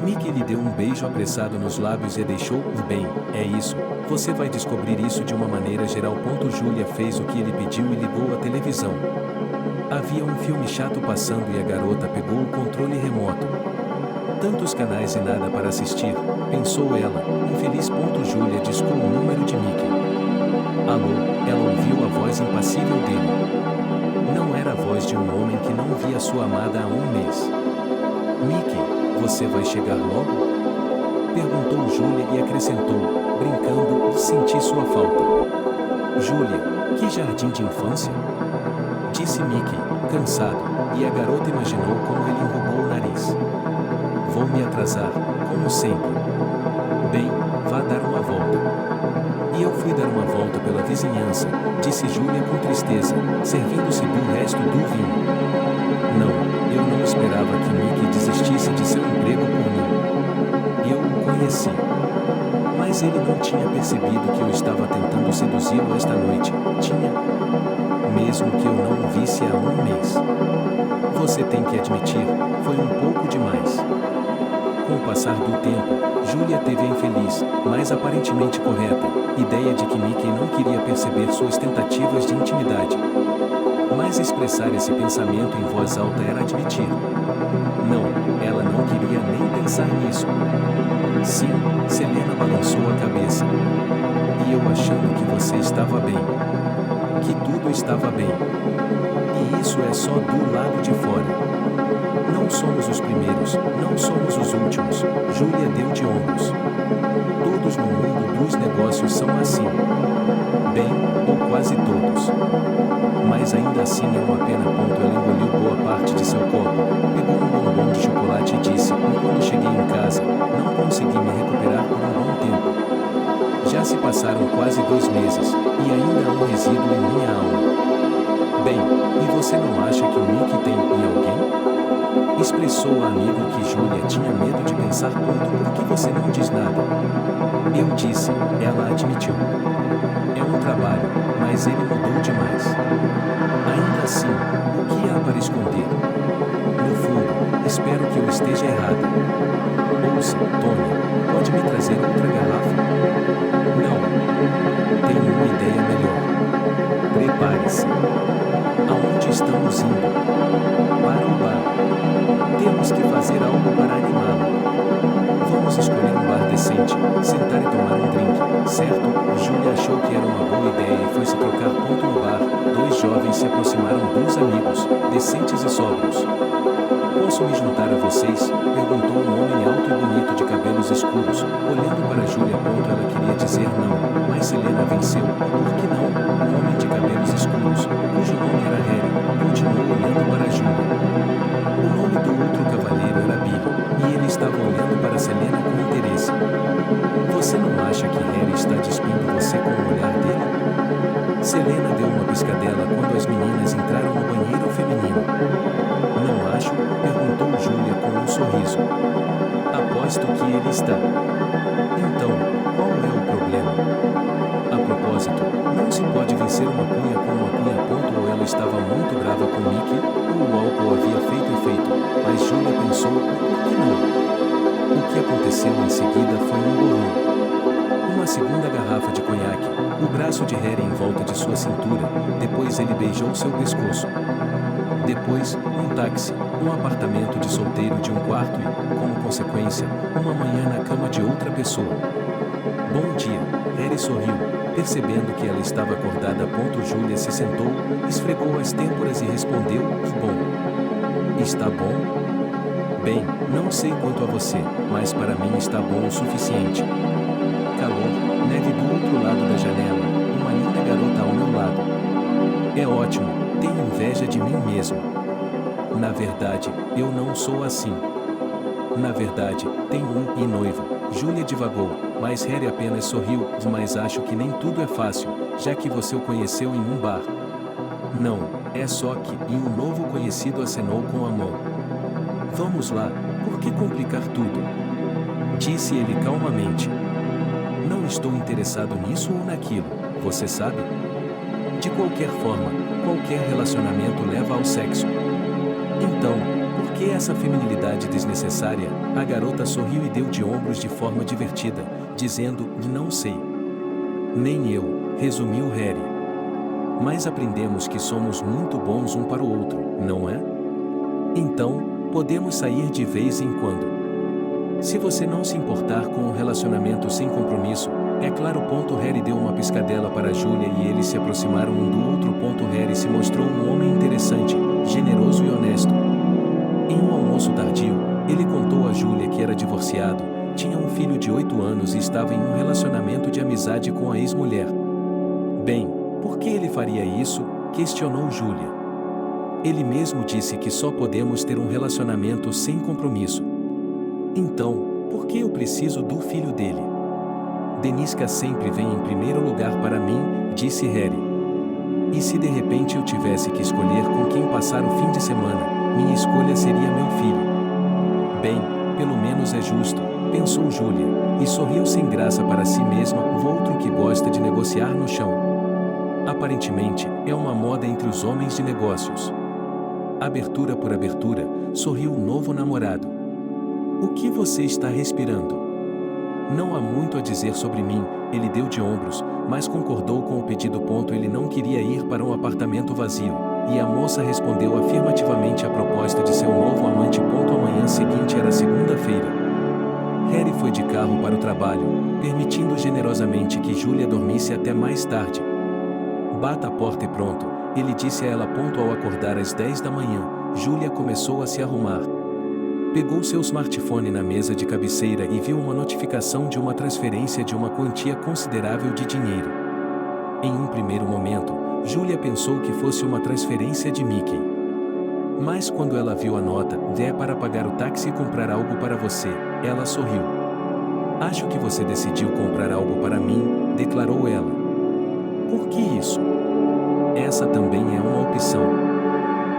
Mickey lhe deu um beijo apressado nos lábios e deixou, bem, é isso, você vai descobrir isso de uma maneira geral. Julia fez o que ele pediu e ligou a televisão. Havia um filme chato passando e a garota pegou o controle remoto. Tantos canais e nada para assistir, pensou ela, infeliz. Julia discou o número de Mickey. Alô, ela ouviu a voz impassível dele. Não era a voz de um homem que não via sua amada há um mês. Mickey, você vai chegar logo? Perguntou Julia e acrescentou, brincando, senti sua falta. Julia, que jardim de infância? Disse Mickey, cansado, e a garota imaginou como ele enrugou o nariz. Vou me atrasar, como sempre. Bem, vá dar uma volta. E eu fui dar uma volta pela vizinhança, disse Julia com tristeza, servindo-se do resto do vinho. Não, eu não esperava que Mickey desistisse de seu emprego por mim. Eu o conheci. Mas ele não tinha percebido que eu estava tentando seduzi-lo esta noite, tinha? Mesmo que eu não o visse há um mês. Você tem que admitir, foi um pouco demais. Com o passar do tempo, Julia teve a infeliz, mas aparentemente correta, ideia de que Mickey não queria perceber suas tentativas de intimidade. Mas expressar esse pensamento em voz alta era admitir. Não, ela não queria nem pensar nisso. Sim, Selena balançou a cabeça. E eu achando que você estava bem. Que tudo estava bem. E isso é só do lado de fora. Não somos os primeiros, não somos os últimos, Julia deu de ombros. Todos no mundo dos negócios são assim. Bem, ou quase todos. Mas ainda assim é uma pena. Ela engoliu boa parte de seu copo, pegou um bombom de chocolate e disse, quando cheguei em casa, não consegui me recuperar por um bom tempo. Já se passaram quase 2 meses, e ainda há um resíduo em minha alma. Bem, e você não acha que o Mickey tem em alguém? Expressou a amigo que Julia tinha medo de pensar. Por que você não diz nada? Eu disse, ela admitiu. É um trabalho, mas ele mudou demais. Ainda assim, o que há para esconder? No fundo, espero que eu esteja errado. Ouça, Tony, pode me trazer outra garrafa? Não. Tenho uma ideia melhor. Prepare-se. Aonde estamos indo? Para o bar. Temos que fazer algo para animá-lo. Vamos escolher um bar decente, sentar e tomar um drink, certo? Julia achou que era uma boa ideia e foi se trocar. No bar, 2 jovens se aproximaram dos amigos, decentes e sóbrios. Posso me juntar a vocês? Perguntou um homem alto e bonito de cabelos escuros, olhando para Julia. Ela queria dizer não, mas Selena venceu. Por que não? Um homem de cabelos escuros, cujo nome era Harry, continuou olhando para Julia. O nome do outro cavalheiro era Billy, e ele estava olhando para Selena com interesse. Você não acha que Harry está despindo você com o olhar dele? Selena deu uma piscadela quando as meninas entraram no banheiro feminino. Não acho? Perguntou Julia com um sorriso. Aposto que ele está. Então, qual é o problema? A propósito, não se pode vencer uma cunha com uma cunha. Ou ela estava muito brava com Mickey, ou o álcool havia feito efeito, mas Julia pensou, por que não? O que aconteceu em seguida foi um borrão. Uma segunda garrafa de conhaque, o braço de Harry em volta de sua cintura, depois ele beijou seu pescoço. Depois, um táxi, um apartamento de solteiro de um quarto e, como consequência, uma manhã na cama de outra pessoa. Bom dia, Harry sorriu, percebendo que ela estava acordada. Julia se sentou, esfregou as têmporas e respondeu, bom. Está bom? Bem, não sei quanto a você, mas para mim está bom o suficiente. Calor, neve do outro lado da janela, uma linda garota ao meu lado. É ótimo, tenho inveja de mim mesmo. Na verdade, eu não sou assim. Na verdade, tenho e noivo. Julia divagou, mas Harry apenas sorriu, mas acho que nem tudo é fácil, já que você o conheceu em um bar. Não, é só que, e o novo conhecido acenou com a mão. Vamos lá, por que complicar tudo? Disse ele calmamente. Não estou interessado nisso ou naquilo, você sabe? De qualquer forma, qualquer relacionamento leva ao sexo. Então, por que essa feminilidade desnecessária? A garota sorriu e deu de ombros de forma divertida, dizendo: não sei. Nem eu, resumiu Harry. Mas aprendemos que somos muito bons um para o outro, não é? Então, podemos sair de vez em quando. Se você não se importar com um relacionamento sem compromisso, é claro. Harry deu uma piscadela para Julia e eles se aproximaram um do outro. Harry se mostrou um homem interessante, generoso e honesto. Em um almoço tardio, ele contou a Julia que era divorciado, tinha um filho de 8 anos e estava em um relacionamento de amizade com a ex-mulher. Bem, por que ele faria isso? Questionou Julia. Ele mesmo disse que só podemos ter um relacionamento sem compromisso. Então, por que eu preciso do filho dele? Deniska sempre vem em primeiro lugar para mim, disse Harry. E se de repente eu tivesse que escolher com quem passar o fim de semana, minha escolha seria meu filho. Bem, pelo menos é justo, pensou Julia, e sorriu sem graça para si mesma. O outro que gosta de negociar no chão. Aparentemente, é uma moda entre os homens de negócios. Abertura por abertura, sorriu o novo namorado. O que você está respirando? Não há muito a dizer sobre mim, ele deu de ombros, mas concordou com o pedido. Ele não queria ir para um apartamento vazio, e a moça respondeu afirmativamente à proposta de seu novo amante. A manhã seguinte era segunda-feira. Harry foi de carro para o trabalho, permitindo generosamente que Julia dormisse até mais tarde. Bata a porta e pronto, ele disse a ela. Ao acordar às 10 da manhã, Julia começou a se arrumar. Pegou seu smartphone na mesa de cabeceira e viu uma notificação de uma transferência de uma quantia considerável de dinheiro. Em um primeiro momento, Julia pensou que fosse uma transferência de Mickey. Mas quando ela viu a nota, é para pagar o táxi e comprar algo para você, ela sorriu. Acho que você decidiu comprar algo para mim, declarou ela. Por que isso? Essa também é uma opção.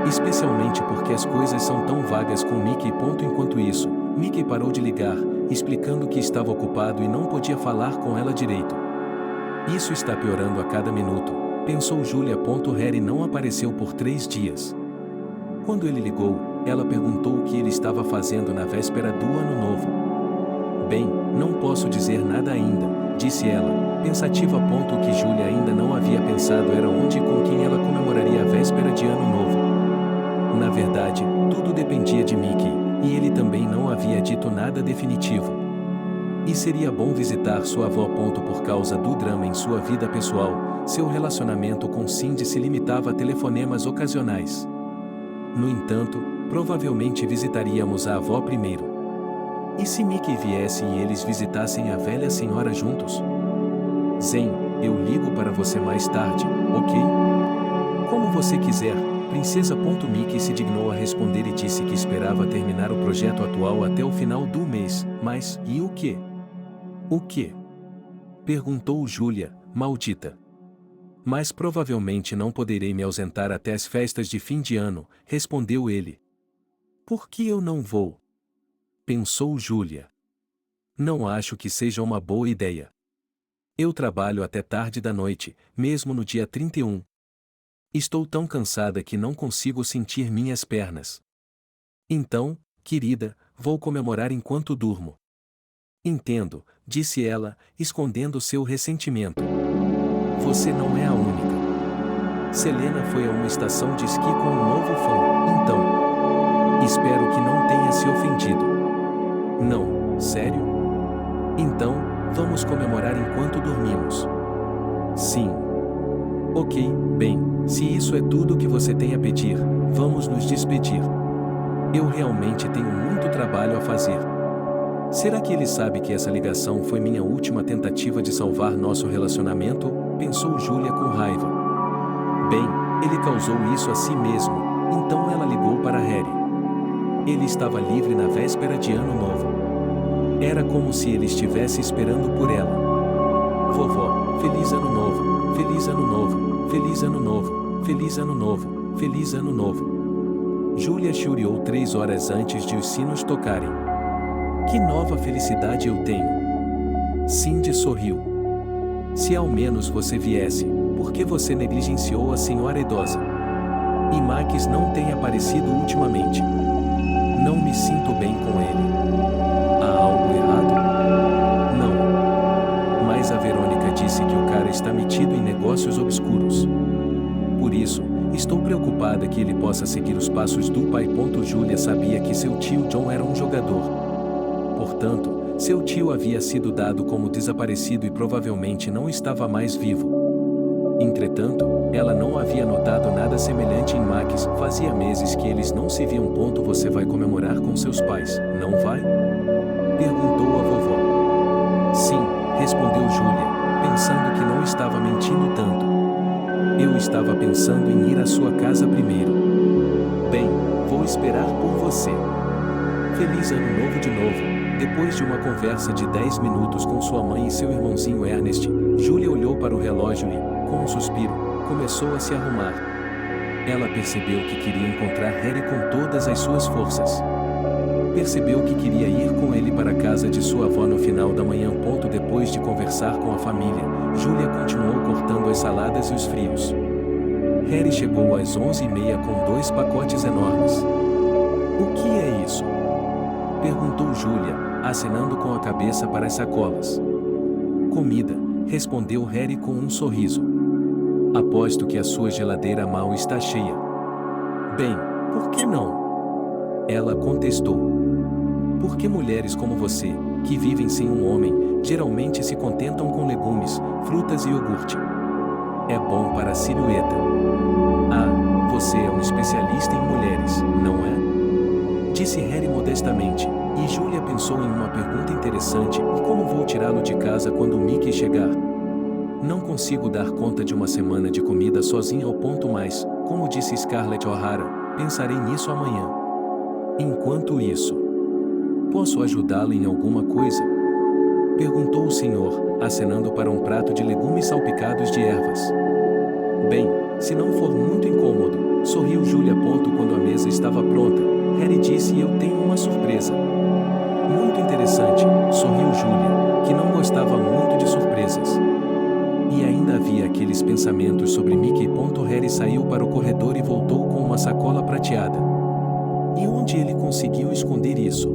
Especialmente porque as coisas são tão vagas com Mickey. Enquanto isso, Mickey parou de ligar, explicando que estava ocupado e não podia falar com ela direito. Isso está piorando a cada minuto, pensou Julia. Harry não apareceu por 3 dias. Quando ele ligou, ela perguntou o que ele estava fazendo na véspera do Ano Novo. Bem, não posso dizer nada ainda, disse ela, pensativa. O que Julia ainda não havia pensado era onde e com quem ela comemoraria a véspera de Ano Novo. Na verdade, tudo dependia de Mickey, e ele também não havia dito nada definitivo. E seria bom visitar sua avó. Por causa do drama em sua vida pessoal, seu relacionamento com Cindy se limitava a telefonemas ocasionais. No entanto, provavelmente visitaríamos a avó primeiro. E se Mickey viesse e eles visitassem a velha senhora juntos? Zen, eu ligo para você mais tarde, ok? Como você quiser, princesa. Mickey se dignou a responder e disse que esperava terminar o projeto atual até o final do mês. Mas, e o quê? O quê? Perguntou Julia, maldita. Mas provavelmente não poderei me ausentar até as festas de fim de ano, respondeu ele. Por que eu não vou? Pensou Julia. Não acho que seja uma boa ideia. Eu trabalho até tarde da noite, mesmo no dia 31. Estou tão cansada que não consigo sentir minhas pernas. Então, querida, vou comemorar enquanto durmo. Entendo, disse ela, escondendo seu ressentimento. Você não é a única. Selena foi a uma estação de esqui com um novo fã, então. Espero que não tenha se ofendido. Não, sério? Então, vamos comemorar enquanto dormimos. Sim. Ok, bem, se isso é tudo que você tem a pedir, vamos nos despedir. Eu realmente tenho muito trabalho a fazer. Será que ele sabe que essa ligação foi minha última tentativa de salvar nosso relacionamento? Pensou Julia com raiva. Bem, ele causou isso a si mesmo, então ela ligou para Harry. Ele estava livre na véspera de Ano Novo. Era como se ele estivesse esperando por ela. Vovó, feliz Ano Novo, feliz Ano Novo, feliz Ano Novo, feliz Ano Novo, feliz Ano Novo. Julia churiou 3 horas antes de os sinos tocarem. Que nova felicidade eu tenho! Cindy sorriu. Se ao menos você viesse. Por que você negligenciou a senhora idosa? E Max não tem aparecido ultimamente. Não me sinto bem com ele. Há algo errado? Não. Mas a Verônica disse que o cara está metido em negócios obscuros. Por isso, estou preocupada que ele possa seguir os passos do pai. Júlia sabia que seu tio John era um jogador. Portanto, seu tio havia sido dado como desaparecido e provavelmente não estava mais vivo. Entretanto, ela não havia notado nada semelhante em Max. Fazia meses que eles não se viam. Você vai comemorar com seus pais, não vai? Perguntou a vovó. Sim, respondeu Júlia, pensando que não estava mentindo tanto. Eu estava pensando em ir à sua casa primeiro. Bem, vou esperar por você. Feliz Ano Novo de novo. Depois de uma conversa de 10 minutos com sua mãe e seu irmãozinho Ernest, Júlia olhou para o relógio e, com um suspiro, começou a se arrumar. Ela percebeu que queria encontrar Harry com todas as suas forças. Percebeu que queria ir com ele para a casa de sua avó no final da manhã. Depois de conversar com a família, Júlia continuou cortando as saladas e os frios. Harry chegou às 11h30 com 2 pacotes enormes. O que é isso? Perguntou Júlia, acenando com a cabeça para as sacolas. Comida, respondeu Harry com um sorriso. Aposto que a sua geladeira mal está cheia. Bem, por que não? Ela contestou. Porque mulheres como você, que vivem sem um homem, geralmente se contentam com legumes, frutas e iogurte. É bom para a silhueta. Ah, você é um especialista em mulheres, não é? Disse Harry modestamente, e Júlia pensou em uma pergunta interessante: como vou tirá-lo de casa quando Mickey chegar? Não consigo dar conta de uma semana de comida sozinha ao ponto mais, como disse Scarlett O'Hara, pensarei nisso amanhã. Enquanto isso, posso ajudá-la em alguma coisa? Perguntou o senhor, acenando para um prato de legumes salpicados de ervas. Bem, se não for muito incômodo, sorriu Júlia. Quando a mesa estava pronta, Harry disse: eu tenho uma surpresa. Muito interessante, sorriu Júlia, que não gostava muito de surpresas. E ainda havia aqueles pensamentos sobre Mickey. Harry saiu para o corredor e voltou com uma sacola prateada. E onde ele conseguiu esconder isso?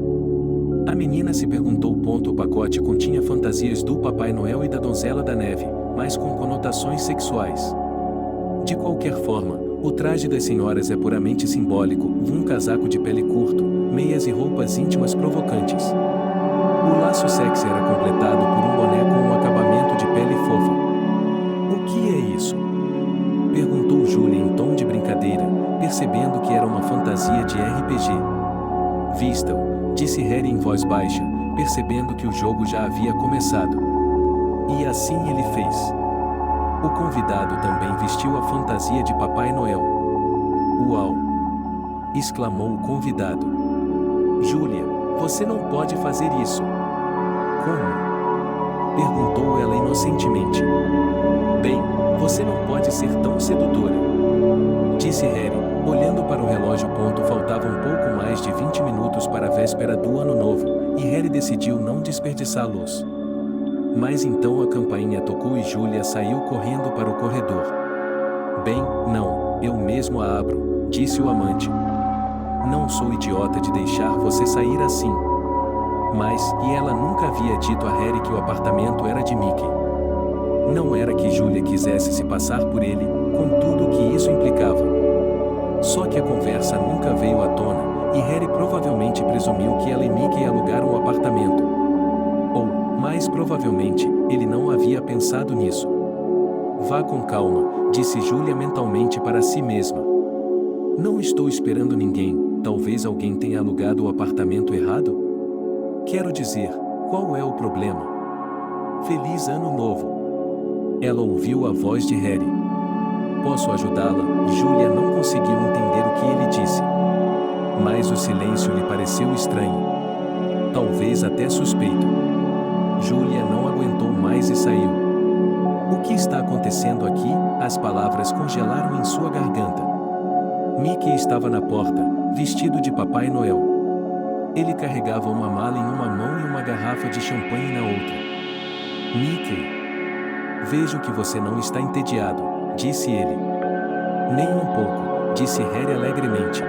A menina se perguntou. O pacote continha fantasias do Papai Noel e da Donzela da Neve, mas com conotações sexuais. De qualquer forma, o traje das senhoras é puramente simbólico: um casaco de pele curto, meias e roupas íntimas provocantes. O laço sexy era completado por um boné com um acabamento de pele fofa. O que é isso? Perguntou Júlia em tom de brincadeira, percebendo que era uma fantasia de RPG. Vista-o, disse Harry em voz baixa, percebendo que o jogo já havia começado. E assim ele fez. O convidado também vestiu a fantasia de Papai Noel. Uau! Exclamou o convidado. Júlia, você não pode fazer isso. Como? Perguntou ela inocentemente. Bem, você não pode ser tão sedutora. Disse Harry, olhando para o relógio. Faltavam pouco mais de 20 minutos para a véspera do Ano Novo, e Harry decidiu não desperdiçar luz. Mas então a campainha tocou e Júlia saiu correndo para o corredor. Bem, não, eu mesmo a abro, disse o amante. Não sou idiota de deixar você sair assim. Mas, e ela nunca havia dito a Harry que o apartamento era de Mickey. Não era que Júlia quisesse se passar por ele, com tudo o que isso implicava. Só que a conversa nunca veio à tona, e Harry provavelmente presumiu que ela e Mickey alugaram o apartamento. Ou, mais provavelmente, ele não havia pensado nisso. Vá com calma, disse Júlia mentalmente para si mesma. Não estou esperando ninguém, talvez alguém tenha alugado o apartamento errado? Quero dizer, qual é o problema? Feliz Ano Novo! Ela ouviu a voz de Harry. Posso ajudá-la? Júlia não conseguiu entender o que ele disse. Mas o silêncio lhe pareceu estranho. Talvez até suspeito. Júlia não aguentou mais e saiu. O que está acontecendo aqui? As palavras congelaram em sua garganta. Mickey estava na porta, vestido de Papai Noel. Ele carregava uma mala em uma mão e uma garrafa de champanhe na outra. Mickey! Vejo que você não está entediado, disse ele. Nem um pouco, disse Harry alegremente.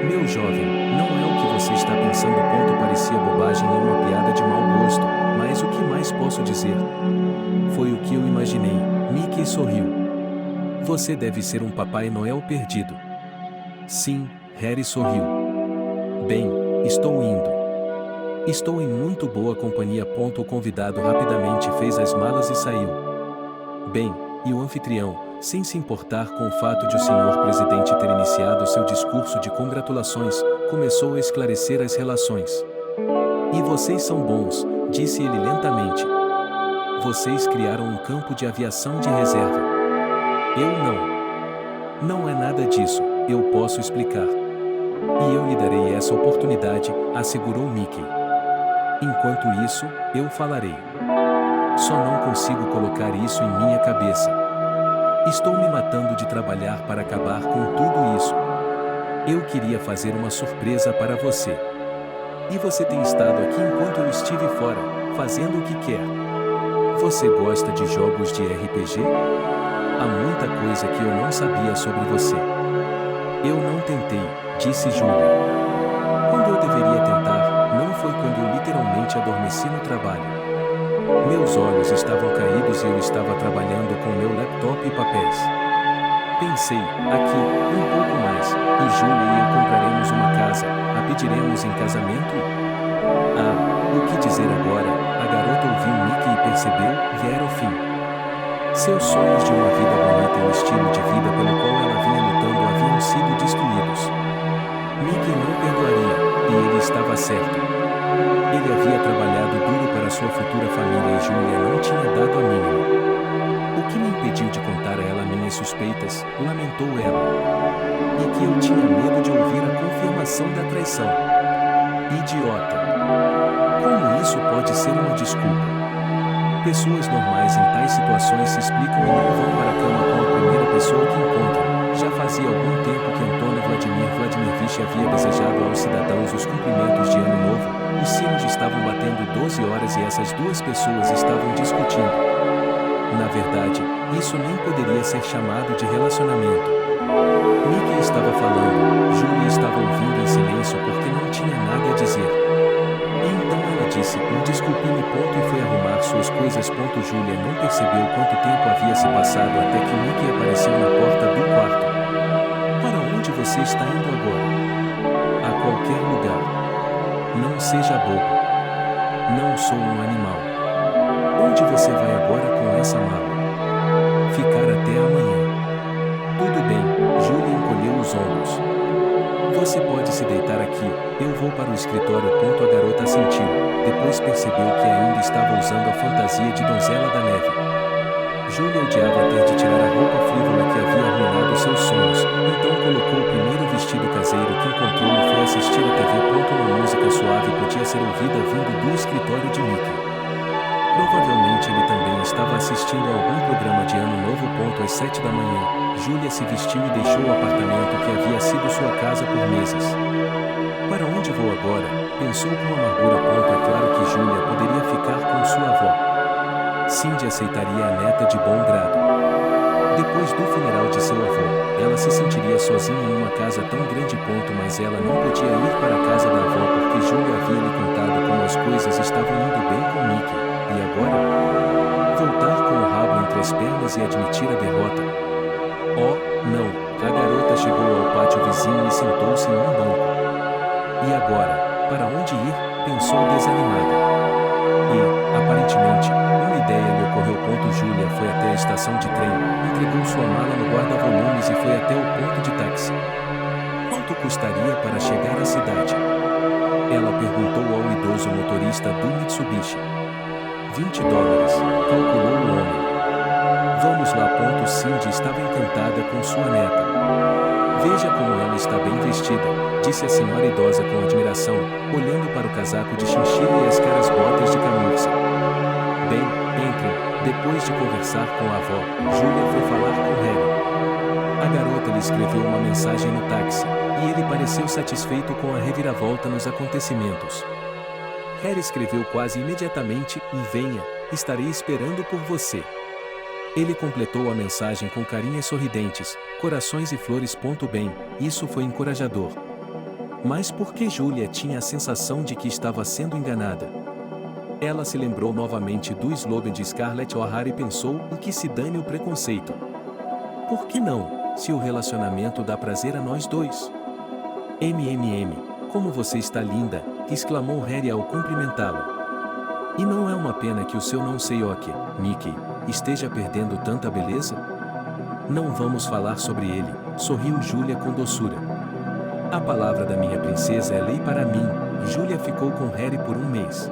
Meu jovem, não é o que você está pensando. Parecia bobagem e uma piada de mau gosto, mas o que mais posso dizer? Foi o que eu imaginei. Mickey sorriu. Você deve ser um Papai Noel perdido. Sim, Harry sorriu. Bem, estou indo. Estou em muito boa companhia. O convidado rapidamente fez as malas e saiu. Bem, e o anfitrião, sem se importar com o fato de o senhor presidente ter iniciado seu discurso de congratulações, começou a esclarecer as relações. E vocês são bons, disse ele lentamente. Vocês criaram um campo de aviação de reserva. Eu não. Não é nada disso, eu posso explicar. E eu lhe darei essa oportunidade, assegurou Mickey. Enquanto isso, eu falarei. Só não consigo colocar isso em minha cabeça. Estou me matando de trabalhar para acabar com tudo isso. Eu queria fazer uma surpresa para você. E você tem estado aqui enquanto eu estive fora, fazendo o que quer. Você gosta de jogos de RPG? Há muita coisa que eu não sabia sobre você. Eu não tentei, disse Julia. Quando eu deveria tentar, não foi quando eu literalmente adormeci no trabalho. Meus olhos estavam caídos e eu estava trabalhando com meu laptop e papéis. Pensei, aqui, um pouco mais, e Julia e eu compraremos uma casa, a pediremos em casamento e... Ah, o que dizer agora? A garota ouviu Mickey e percebeu, viera o fim. Seus sonhos de uma vida bonita e o estilo de vida pelo qual ela vinha lutando haviam sido destruídos. Mickey não perdoaria, e ele estava certo. Ele havia trabalhado duro para sua futura família e Julia não tinha dado a mínima. O que me impediu de contar a ela minhas suspeitas, lamentou ela. E que eu tinha medo de ouvir a confirmação da traição. Idiota! Como isso pode ser uma desculpa? Pessoas normais em tais situações se explicam e não vão para a cama com a primeira pessoa que encontram. Já fazia algum tempo que Antônio Vladimir Vladimirovich havia desejado aos cidadãos os cumprimentos de Ano Novo. Os sinos estavam batendo 12 horas e essas duas pessoas estavam discutindo. Na verdade, isso nem poderia ser chamado de relacionamento. Mickey estava falando, Julia estava ouvindo em silêncio porque não tinha nada a dizer. E então ela disse, desculpe-me, e foi arrumar suas coisas. Julia não percebeu quanto tempo havia se passado até que Mickey apareceu na porta do quarto. Para onde você está indo agora? A qualquer lugar. Não seja bobo. Não sou um animal. Onde você vai agora com essa mala? Ficar até amanhã. Tudo bem, Julia encolheu os ombros. Você pode se deitar aqui, eu vou para o escritório. A garota assentiu, depois percebeu que ainda estava usando a fantasia de donzela da neve. Julia odiava ter de tirar a roupa frívola que havia arruinado seus sonhos, então colocou o primeiro vestido caseiro que encontrou e foi assistir a TV. Uma música suave podia ser ouvida vindo do escritório de Mickey. Provavelmente ele também estava assistindo a algum programa de Ano Novo. Às 7 da manhã, Julia se vestiu e deixou o apartamento que havia sido sua casa por meses. Para onde vou agora? Pensou com amargura. É claro que Julia poderia ficar com sua avó. Cindy aceitaria a neta de bom grado. Depois do funeral de seu avô, ela se sentiria sozinha em uma casa tão grande. Mas ela não podia ir para a casa da avó porque Julia havia lhe contado como as coisas estavam indo bem com Mickey. E agora? Voltar com o rabo entre as pernas e admitir a derrota? Oh, não! A garota chegou ao pátio vizinho e sentou-se em um banco. E agora? Para onde ir? Pensou desanimada. E, aparentemente, uma ideia lhe ocorreu. Julia foi até a estação de trem, entregou sua mala no guarda-volumes e foi até o ponto de táxi. Quanto custaria para chegar à cidade? Ela perguntou ao idoso motorista do Mitsubishi. $20, calculou o homem. Vamos lá. Cindy estava encantada com sua neta. Veja como ela está bem vestida, disse a senhora idosa com admiração, olhando para o casaco de chinchila e as caras botas de camurça. Bem, entrem. Depois de conversar com a avó, Julia foi falar com Harry. A garota lhe escreveu uma mensagem no táxi, e ele pareceu satisfeito com a reviravolta nos acontecimentos. Harry escreveu quase imediatamente, e venha, estarei esperando por você. Ele completou a mensagem com carinhas sorridentes, corações e flores. Bem, isso foi encorajador. Mas por que Julia tinha a sensação de que estava sendo enganada? Ela se lembrou novamente do slogan de Scarlett O'Hara e pensou: o que se dane o preconceito? Por que não, se o relacionamento dá prazer a nós dois? Como você está linda, exclamou Harry ao cumprimentá-la. E não é uma pena que o seu não sei o que, Mickey, esteja perdendo tanta beleza? Não vamos falar sobre ele, sorriu Julia com doçura. A palavra da minha princesa é lei para mim, e Julia ficou com Harry por um mês.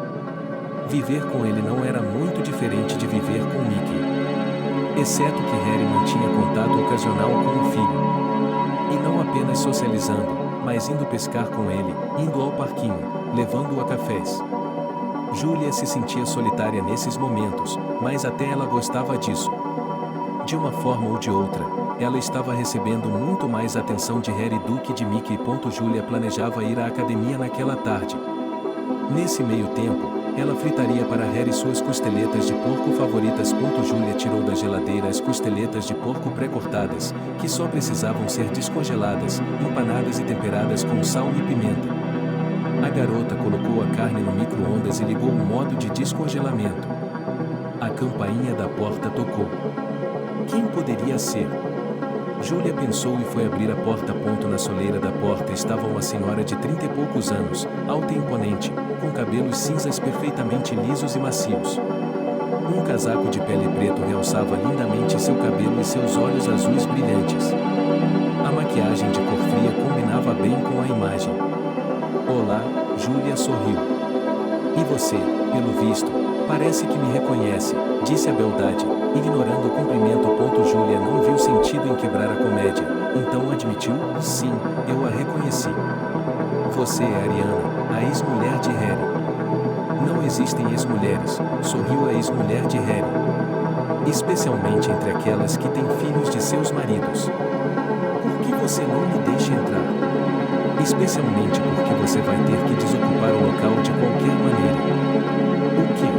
Viver com ele não era muito diferente de viver com Mickey. Exceto que Harry mantinha contato ocasional com o filho. E não apenas socializando, mas indo pescar com ele, indo ao parquinho, levando-o a cafés. Julia se sentia solitária nesses momentos, mas até ela gostava disso. De uma forma ou de outra, ela estava recebendo muito mais atenção de Harry do que de Mickey. Julia planejava ir à academia naquela tarde. Nesse meio tempo, ela fritaria para Harry suas costeletas de porco favoritas. Julia tirou da geladeira as costeletas de porco pré-cortadas, que só precisavam ser descongeladas, empanadas e temperadas com sal e pimenta. A garota colocou a carne no micro-ondas e ligou o modo de descongelamento. A campainha da porta tocou. Quem poderia ser? Julia pensou e foi abrir a porta. Na soleira da porta estava uma senhora de 30 e poucos anos, alta e imponente, com cabelos cinzas perfeitamente lisos e macios. Um casaco de pele preto realçava lindamente seu cabelo e seus olhos azuis brilhantes. A maquiagem de cor fria combinava bem com a imagem. Olá, Julia sorriu. E você, pelo visto, parece que me reconhece, disse a beldade, ignorando o cumprimento. Julia não viu sentido em quebrar a comédia, então admitiu: sim, eu a reconheci. Você é Ariana, a ex-mulher de Harry. Não existem ex-mulheres, sorriu a ex-mulher de Harry. Especialmente entre aquelas que têm filhos de seus maridos. Por que você não me deixa entrar? Especialmente porque você vai ter que desocupar o local de qualquer maneira. O quê?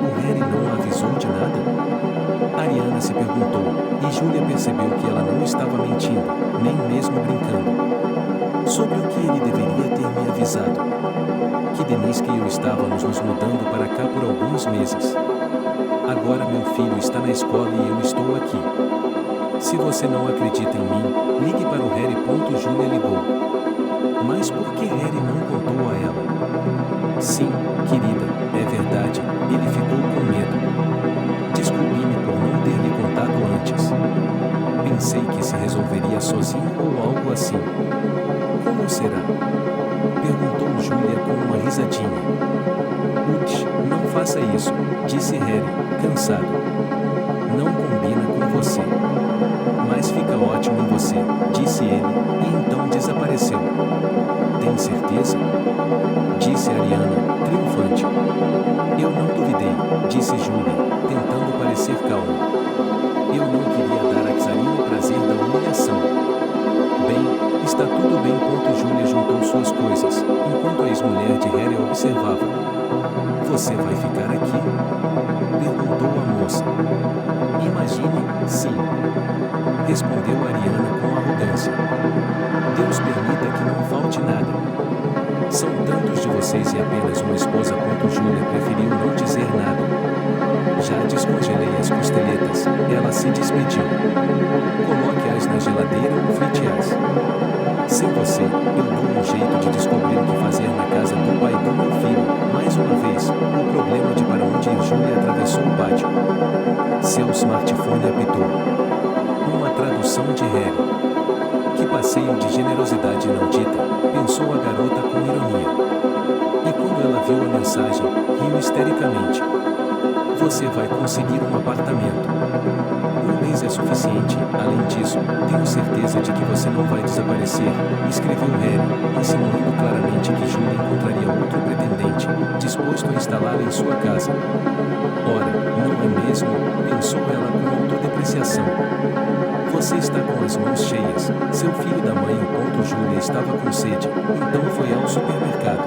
O Harry não a avisou de nada? Ariana se perguntou, e Julia percebeu que ela não estava mentindo, nem mesmo brincando. Sobre o que ele deveria ter me avisado? Que Denise e eu estávamos nos mudando para cá por alguns meses. Agora meu filho está na escola e eu estou aqui. Se você não acredita em mim, ligue para o Harry. Julia ligou. Mas por que Harry não contou a ela? Sim, querida, é verdade, ele ficou com medo. Desculpe-me por não ter lhe contado antes. Pensei que se resolveria sozinho ou algo assim. Como será? Perguntou Julia com uma risadinha. Ups, não faça isso, disse Harry, cansado. Não combina com você. Mas fica ótimo em você, disse ele, e então desapareceu. Tem certeza? Disse Ariana, triunfante. Eu não duvidei, disse Julia, tentando parecer calma. Eu não queria dar a Xarina o prazer da humilhação. Bem, está tudo bem. Julia juntou suas coisas, enquanto a ex-mulher de Harry a observava. Você vai ficar aqui? Perguntou a moça. Imagine, sim. Respondeu Ariana com arrogância. Deus permita que não falte nada. São tantos de vocês e apenas uma esposa. Julia preferiu não dizer nada. Já descongelei as costeletas, ela se despediu. Coloque-as na geladeira ou frite-as. Sem você, eu dou um jeito de descobrir o que fazer na casa do pai do meu filho. Mais uma vez, o problema de para onde ir. Julia atravessou o pátio. Seu smartphone apitou. Uma tradução de Harry. Que passeio de generosidade inaudita, pensou a garota com ironia. E quando ela viu a mensagem, riu histericamente. Você vai conseguir um apartamento. Um mês é suficiente, além disso, tenho certeza de que você não vai desaparecer, escreveu Harry, insinuando claramente que Julia encontraria outro pretendente, disposto a instalá-la em sua casa. Ora, não é mesmo? Pensou ela com autodepreciação. Você está com as mãos cheias, seu filho da mãe. Julia estava com sede, então foi ao supermercado.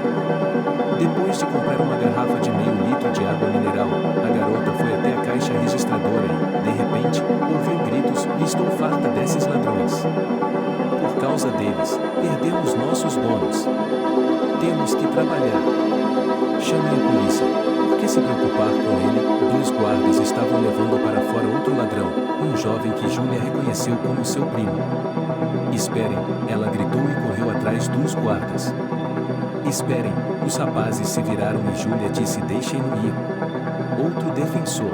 Depois de comprar uma garrafa de meio litro de água mineral, a garota foi até a caixa registradora e, de repente, ouviu gritos: estou farta desses ladrões. Por causa deles, perdemos nossos bônus. Temos que trabalhar. Chame a polícia. Por que se preocupar com ele? 2 guardas estavam levando para fora outro ladrão, um jovem que Júlia reconheceu como seu primo. Esperem, ela gritou e correu atrás dos guardas. Esperem, os rapazes se viraram e Júlia disse: deixem-no ir. Outro defensor.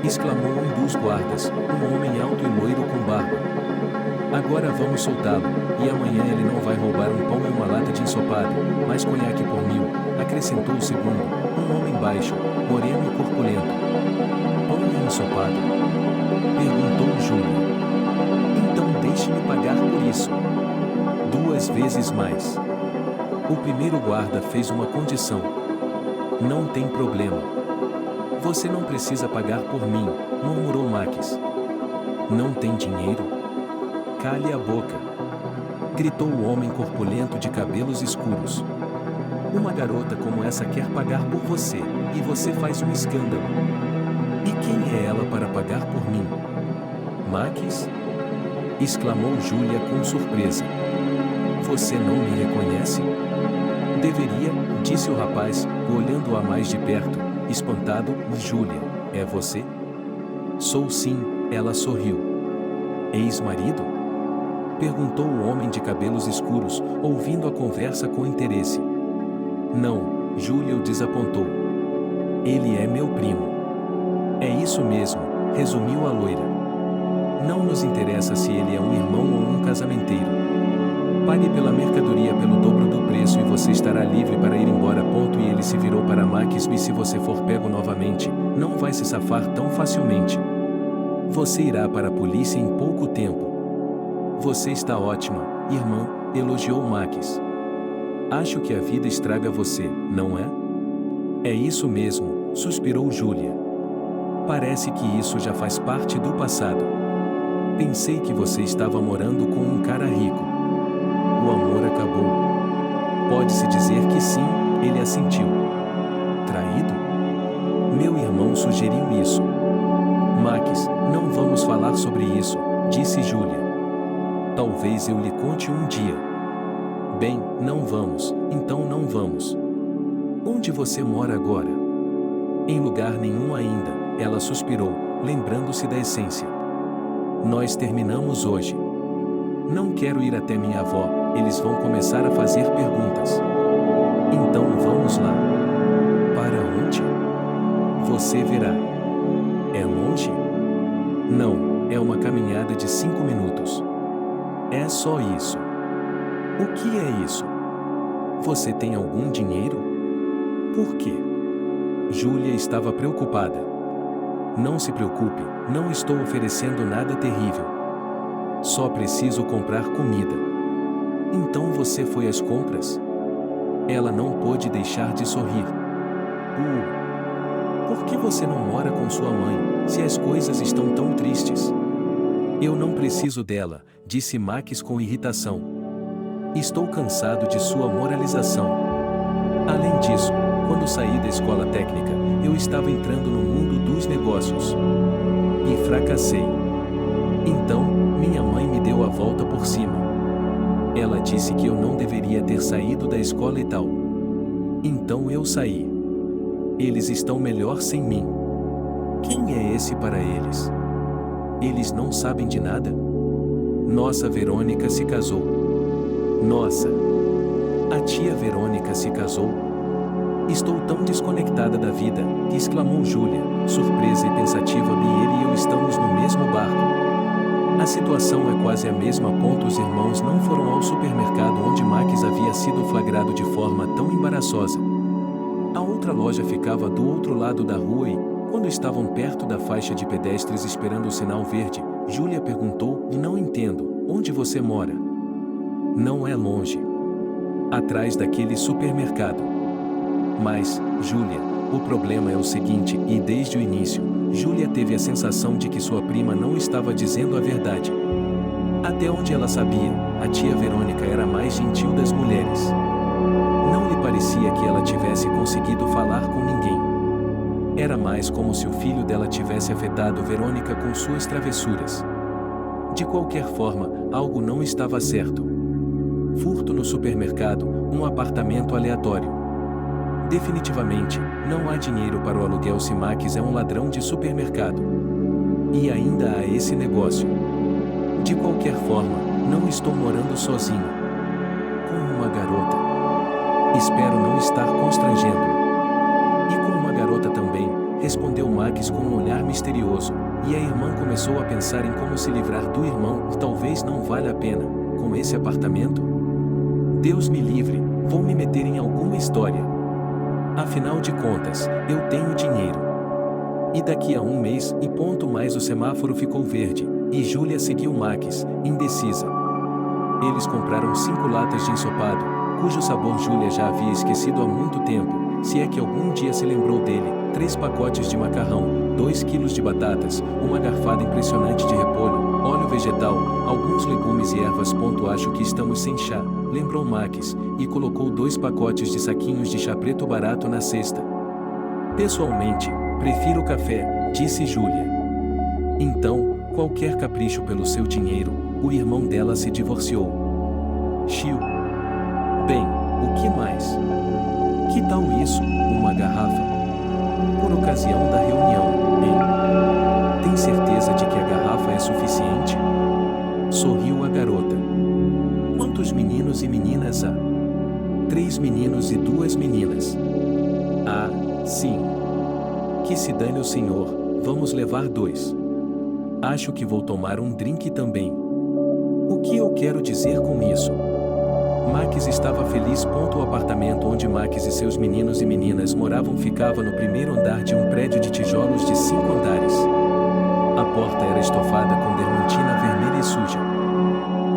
Exclamou um dos guardas, um homem alto e loiro com barba. Agora vamos soltá-lo, e amanhã ele não vai roubar um pão e uma lata de ensopado, mas conhaque por 1000, acrescentou o segundo, um homem baixo, moreno e corpulento. Pão e ensopado? Perguntou Júlia. Então deixe-me pagar por isso. 2 vezes mais. O primeiro guarda fez uma condição. Não tem problema. Você não precisa pagar por mim, murmurou Max. Não tem dinheiro? Cale a boca! Gritou o homem corpulento de cabelos escuros. Uma garota como essa quer pagar por você, e você faz um escândalo. E quem é ela para pagar por mim? Max? Exclamou Júlia com surpresa. Você não me reconhece? Deveria, disse o rapaz, olhando-a mais de perto, espantado. Júlia, é você? Sou sim, ela sorriu. Ex-marido? Perguntou o homem de cabelos escuros, ouvindo a conversa com interesse. Não, Júlia o desapontou. Ele é meu primo. É isso mesmo, resumiu a loira. Não nos interessa se ele é um irmão ou um casamenteiro. Pague pela mercadoria pelo dobro do preço e você estará livre para ir embora. E ele se virou para Max. E se você for pego novamente, não vai se safar tão facilmente. Você irá para a polícia em pouco tempo. Você está ótima, irmã, elogiou Max. Acho que a vida estraga você, não é? É isso mesmo, suspirou Júlia. Parece que isso já faz parte do passado. Pensei que você estava morando com um cara rico. O amor acabou. Pode-se dizer que sim, ele assentiu. Traído? Meu irmão sugeriu isso. Max, não vamos falar sobre isso, disse Júlia. Talvez eu lhe conte um dia. Bem, não vamos, então não vamos. Onde você mora agora? Em lugar nenhum ainda, ela suspirou, lembrando-se da essência. Nós terminamos hoje. Não quero ir até minha avó, eles vão começar a fazer perguntas. Então vamos lá. Para onde? Você verá. É longe? Não, é uma caminhada de 5 minutos. É só isso. O que é isso? Você tem algum dinheiro? Por quê? Júlia estava preocupada. Não se preocupe, não estou oferecendo nada terrível. Só preciso comprar comida. Então você foi às compras? Ela não pôde deixar de sorrir. Por que você não mora com sua mãe, se as coisas estão tão tristes? Eu não preciso dela, disse Max com irritação. Estou cansado de sua moralização. Além disso, quando saí da escola técnica, eu estava entrando no mundo dos negócios. E fracassei. Então, minha mãe me deu a volta por cima. Ela disse que eu não deveria ter saído da escola e tal. Então eu saí. Eles estão melhor sem mim. Quem é esse para eles? Eles não sabem de nada? Nossa Verônica se casou. Nossa! A tia Verônica se casou? Estou tão desconectada da vida, exclamou Júlia, surpresa e pensativa. Ele e eu estamos no mesmo barco. A situação é quase a mesma. Os irmãos não foram ao supermercado onde Max havia sido flagrado de forma tão embaraçosa. A outra loja ficava do outro lado da rua e, quando estavam perto da faixa de pedestres esperando o sinal verde, Júlia perguntou: não entendo, onde você mora? Não é longe. Atrás daquele supermercado. Mas, Júlia, o problema é o seguinte, e desde o início, Júlia teve a sensação de que sua prima não estava dizendo a verdade. Até onde ela sabia, a tia Verônica era a mais gentil das mulheres. Não lhe parecia que ela tivesse conseguido falar com ninguém. Era mais como se o filho dela tivesse afetado Verônica com suas travessuras. De qualquer forma, algo não estava certo. Furto no supermercado, um apartamento aleatório. Definitivamente, não há dinheiro para o aluguel se Max é um ladrão de supermercado. E ainda há esse negócio. De qualquer forma, não estou morando sozinho. Com uma garota. Espero não estar constrangendo. E com uma garota também, respondeu Max com um olhar misterioso, e a irmã começou a pensar em como se livrar do irmão. Talvez não valha a pena, com esse apartamento? Deus me livre, vou me meter em alguma história. Afinal de contas, eu tenho dinheiro. E daqui a um mês, e ponto mais o semáforo ficou verde, e Júlia seguiu Max, indecisa. Eles compraram 5 latas de ensopado, cujo sabor Júlia já havia esquecido há muito tempo, se é que algum dia se lembrou dele, 3 pacotes de macarrão, 2 quilos de batatas, uma garfada impressionante de repolho, óleo vegetal, alguns legumes e ervas. Acho que estamos sem chá, lembrou Max, e colocou 2 pacotes de saquinhos de chá preto barato na cesta. Pessoalmente, prefiro café, disse Júlia. Então, qualquer capricho pelo seu dinheiro, o irmão dela se divorciou. Chiu. Bem, o que mais? Que tal isso, uma garrafa? Por ocasião da reunião, hein? Tem certeza de que a garrafa é suficiente? Sorriu a garota. Quantos meninos e meninas há? 3 meninos e 2 meninas. Ah, sim. Que se dane o senhor, vamos levar 2. Acho que vou tomar um drink também. O que eu quero dizer com isso? Max estava feliz. O apartamento onde Max e seus meninos e meninas moravam ficava no primeiro andar de um prédio de tijolos de 5 andares. A porta era estofada com dermatina vermelha e suja.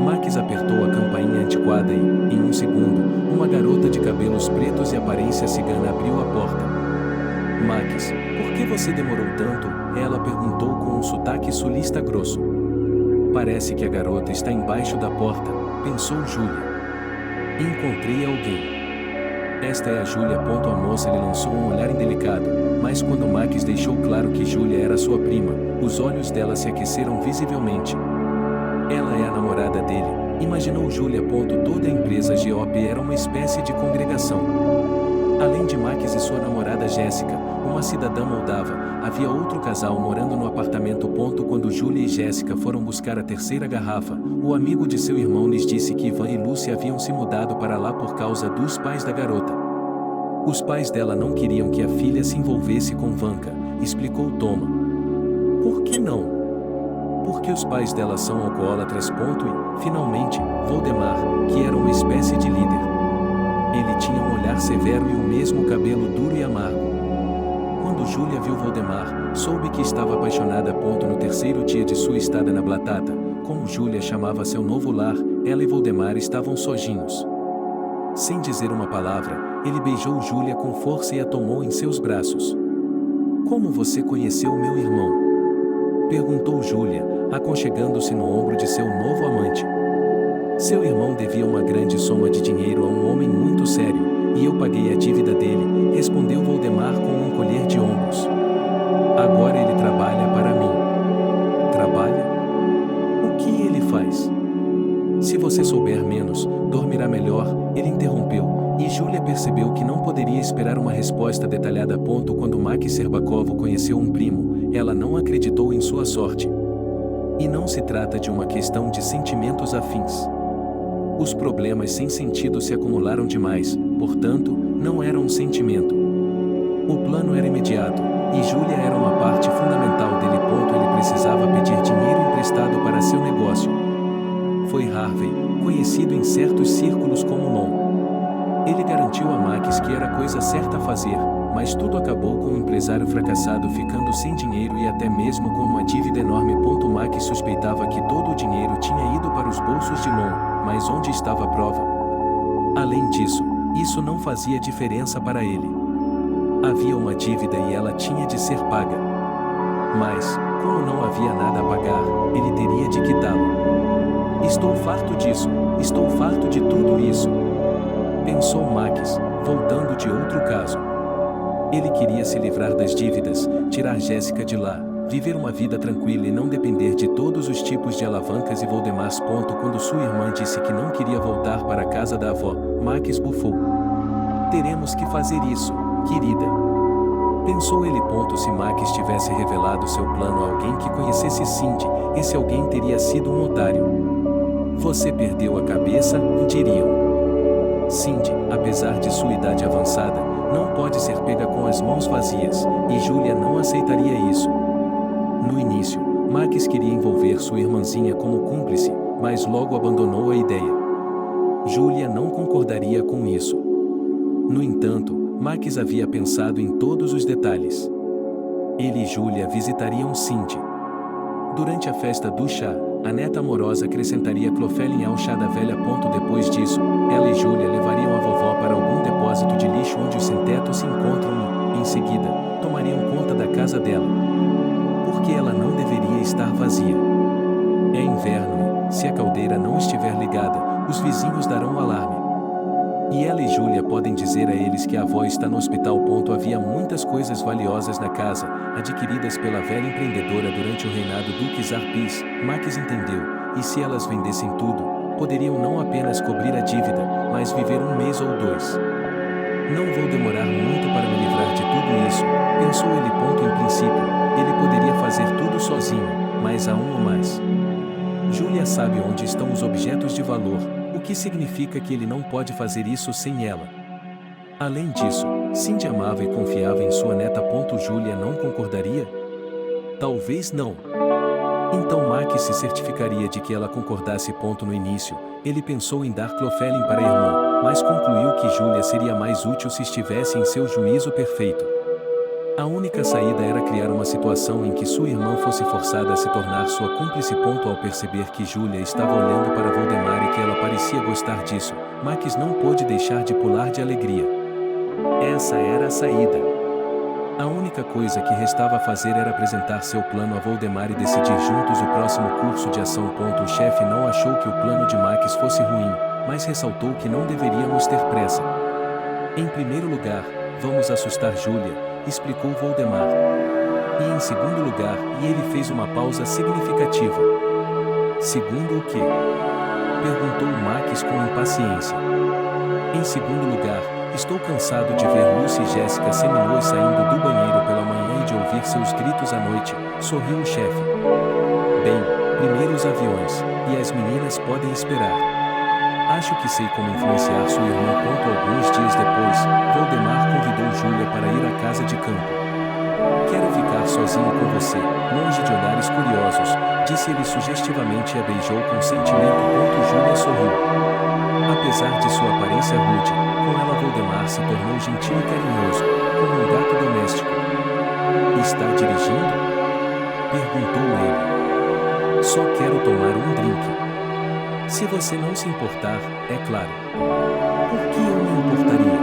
Max apertou a campainha antiquada e, em um segundo, uma garota de cabelos pretos e aparência cigana abriu a porta. Max, por que você demorou tanto? Ela perguntou com um sotaque sulista grosso. Parece que a garota está embaixo da porta, pensou Júlia. Encontrei alguém. Esta é a Júlia. A moça lhe lançou um olhar indelicado, mas quando Max deixou claro que Júlia era sua prima, os olhos dela se aqueceram visivelmente. Ela é a namorada dele, imaginou Júlia. Toda a empresa GOP era uma espécie de congregação. Além de Max e sua namorada Jéssica, uma cidadã moldava, havia outro casal morando no apartamento. Quando Júlia e Jéssica foram buscar a 3ª garrafa, o amigo de seu irmão lhes disse que Ivan e Lúcia haviam se mudado para lá por causa dos pais da garota. Os pais dela não queriam que a filha se envolvesse com Vanka, explicou Toma. Por que não? Porque os pais dela são alcoólatras. E, finalmente, Voldemar, que era uma espécie de líder. Ele tinha um olhar severo e o mesmo cabelo duro e amargo. Quando Júlia viu Voldemar, soube que estava apaixonada. No terceiro dia de sua estada na Blatata, como Júlia chamava seu novo lar, ela e Voldemar estavam sozinhos. Sem dizer uma palavra, ele beijou Júlia com força e a tomou em seus braços. Como você conheceu meu irmão? Perguntou Júlia, aconchegando-se no ombro de seu novo amante. Seu irmão devia uma grande soma de dinheiro a um homem muito sério, e eu paguei a dívida dele, respondeu Voldemar com um encolher de ombros. Agora ele trabalha para mim. Trabalha? O que ele faz? Se você souber menos, dormirá melhor, ele interrompeu, e Júlia percebeu que não poderia esperar uma resposta detalhada. Quando Max Serbakov conheceu um primo, ela não acreditou em sua sorte. E não se trata de uma questão de sentimentos afins. Os problemas sem sentido se acumularam demais, portanto, não era um sentimento. O plano era imediato, e Júlia era uma parte fundamental dele. Ele precisava pedir dinheiro emprestado para seu negócio. Foi Harvey, conhecido em certos círculos como Lon. Ele garantiu a Max que era a coisa certa a fazer, mas tudo acabou com o empresário fracassado ficando sem dinheiro e até mesmo com uma dívida enorme. Max suspeitava que todo o dinheiro tinha ido para os bolsos de Lon, mas onde estava a prova? Além disso, isso não fazia diferença para ele. Havia uma dívida e ela tinha de ser paga. Mas, como não havia nada a pagar, ele teria de quitá-lo. Estou farto disso, estou farto de tudo isso. Pensou Max, voltando de outro caso. Ele queria se livrar das dívidas, tirar Jéssica de lá, viver uma vida tranquila e não depender de todos os tipos de alavancas e Voldemar. Quando sua irmã disse que não queria voltar para a casa da avó, Max bufou. Teremos que fazer isso, querida. Pensou ele. Se Max tivesse revelado seu plano a alguém que conhecesse Cindy, esse alguém teria sido um otário. Você perdeu a cabeça, diriam. Cindy, apesar de sua idade avançada, não pode ser pega com as mãos vazias, e Julia não aceitaria isso. No início, Max queria envolver sua irmãzinha como cúmplice, mas logo abandonou a ideia. Julia não concordaria com isso. No entanto, Max havia pensado em todos os detalhes. Ele e Julia visitariam Cindy. Durante a festa do chá, a neta amorosa acrescentaria Clofelin ao chá da velha. Depois disso, ela e Julia levariam a vovó para algum depósito de lixo onde os sem-teto se encontram e, em seguida, tomariam conta da casa dela. Porque ela não deveria estar vazia. É inverno e, se a caldeira não estiver ligada, os vizinhos darão o alarme. E ela e Julia podem dizer a eles que a avó está no hospital. Havia muitas coisas valiosas na casa, adquiridas pela velha empreendedora durante o reinado do Czar Pis. Max entendeu, e se elas vendessem tudo, poderiam não apenas cobrir a dívida, mas viver um mês ou dois. Não vou demorar muito para me livrar de tudo isso, pensou ele. Em princípio, ele poderia fazer tudo sozinho, mas há um ou mais. Julia sabe onde estão os objetos de valor, o que significa que ele não pode fazer isso sem ela. Além disso, Cindy amava e confiava em sua neta. Julia não concordaria? Talvez não. Então Max se certificaria de que ela concordasse. No início, ele pensou em dar Clofelin para a irmã, mas concluiu que Julia seria mais útil se estivesse em seu juízo perfeito. A única saída era criar uma situação em que sua irmã fosse forçada a se tornar sua cúmplice. Ao perceber que Julia estava olhando para Voldemar e que ela parecia gostar disso, Max não pôde deixar de pular de alegria. Essa era a saída. A única coisa que restava fazer era apresentar seu plano a Voldemar e decidir juntos o próximo curso de ação. O chefe não achou que o plano de Max fosse ruim, mas ressaltou que não deveríamos ter pressa. Em primeiro lugar, vamos assustar Julia, explicou Voldemar. E em segundo lugar, e ele fez uma pausa significativa. Segundo o quê? Perguntou Max com impaciência. Em segundo lugar, estou cansado de ver Lucy e Jéssica seminuas saindo do banheiro pela manhã e de ouvir seus gritos à noite, sorriu o chefe. Bem, primeiro os aviões, e as meninas podem esperar. Acho que sei como influenciar sua irmã. Alguns dias depois, Voldemar convidou Julia para ir à casa de campo. Quero ficar sozinho com você, longe de olhares curiosos, disse ele sugestivamente e a beijou com sentimento. Julia sorriu. Apesar de sua aparência rude, com ela Voldemar se tornou gentil e carinhoso, como um gato doméstico. Está dirigindo? Perguntou ele. Só quero tomar um drink. Se você não se importar, é claro. Por que eu me importaria?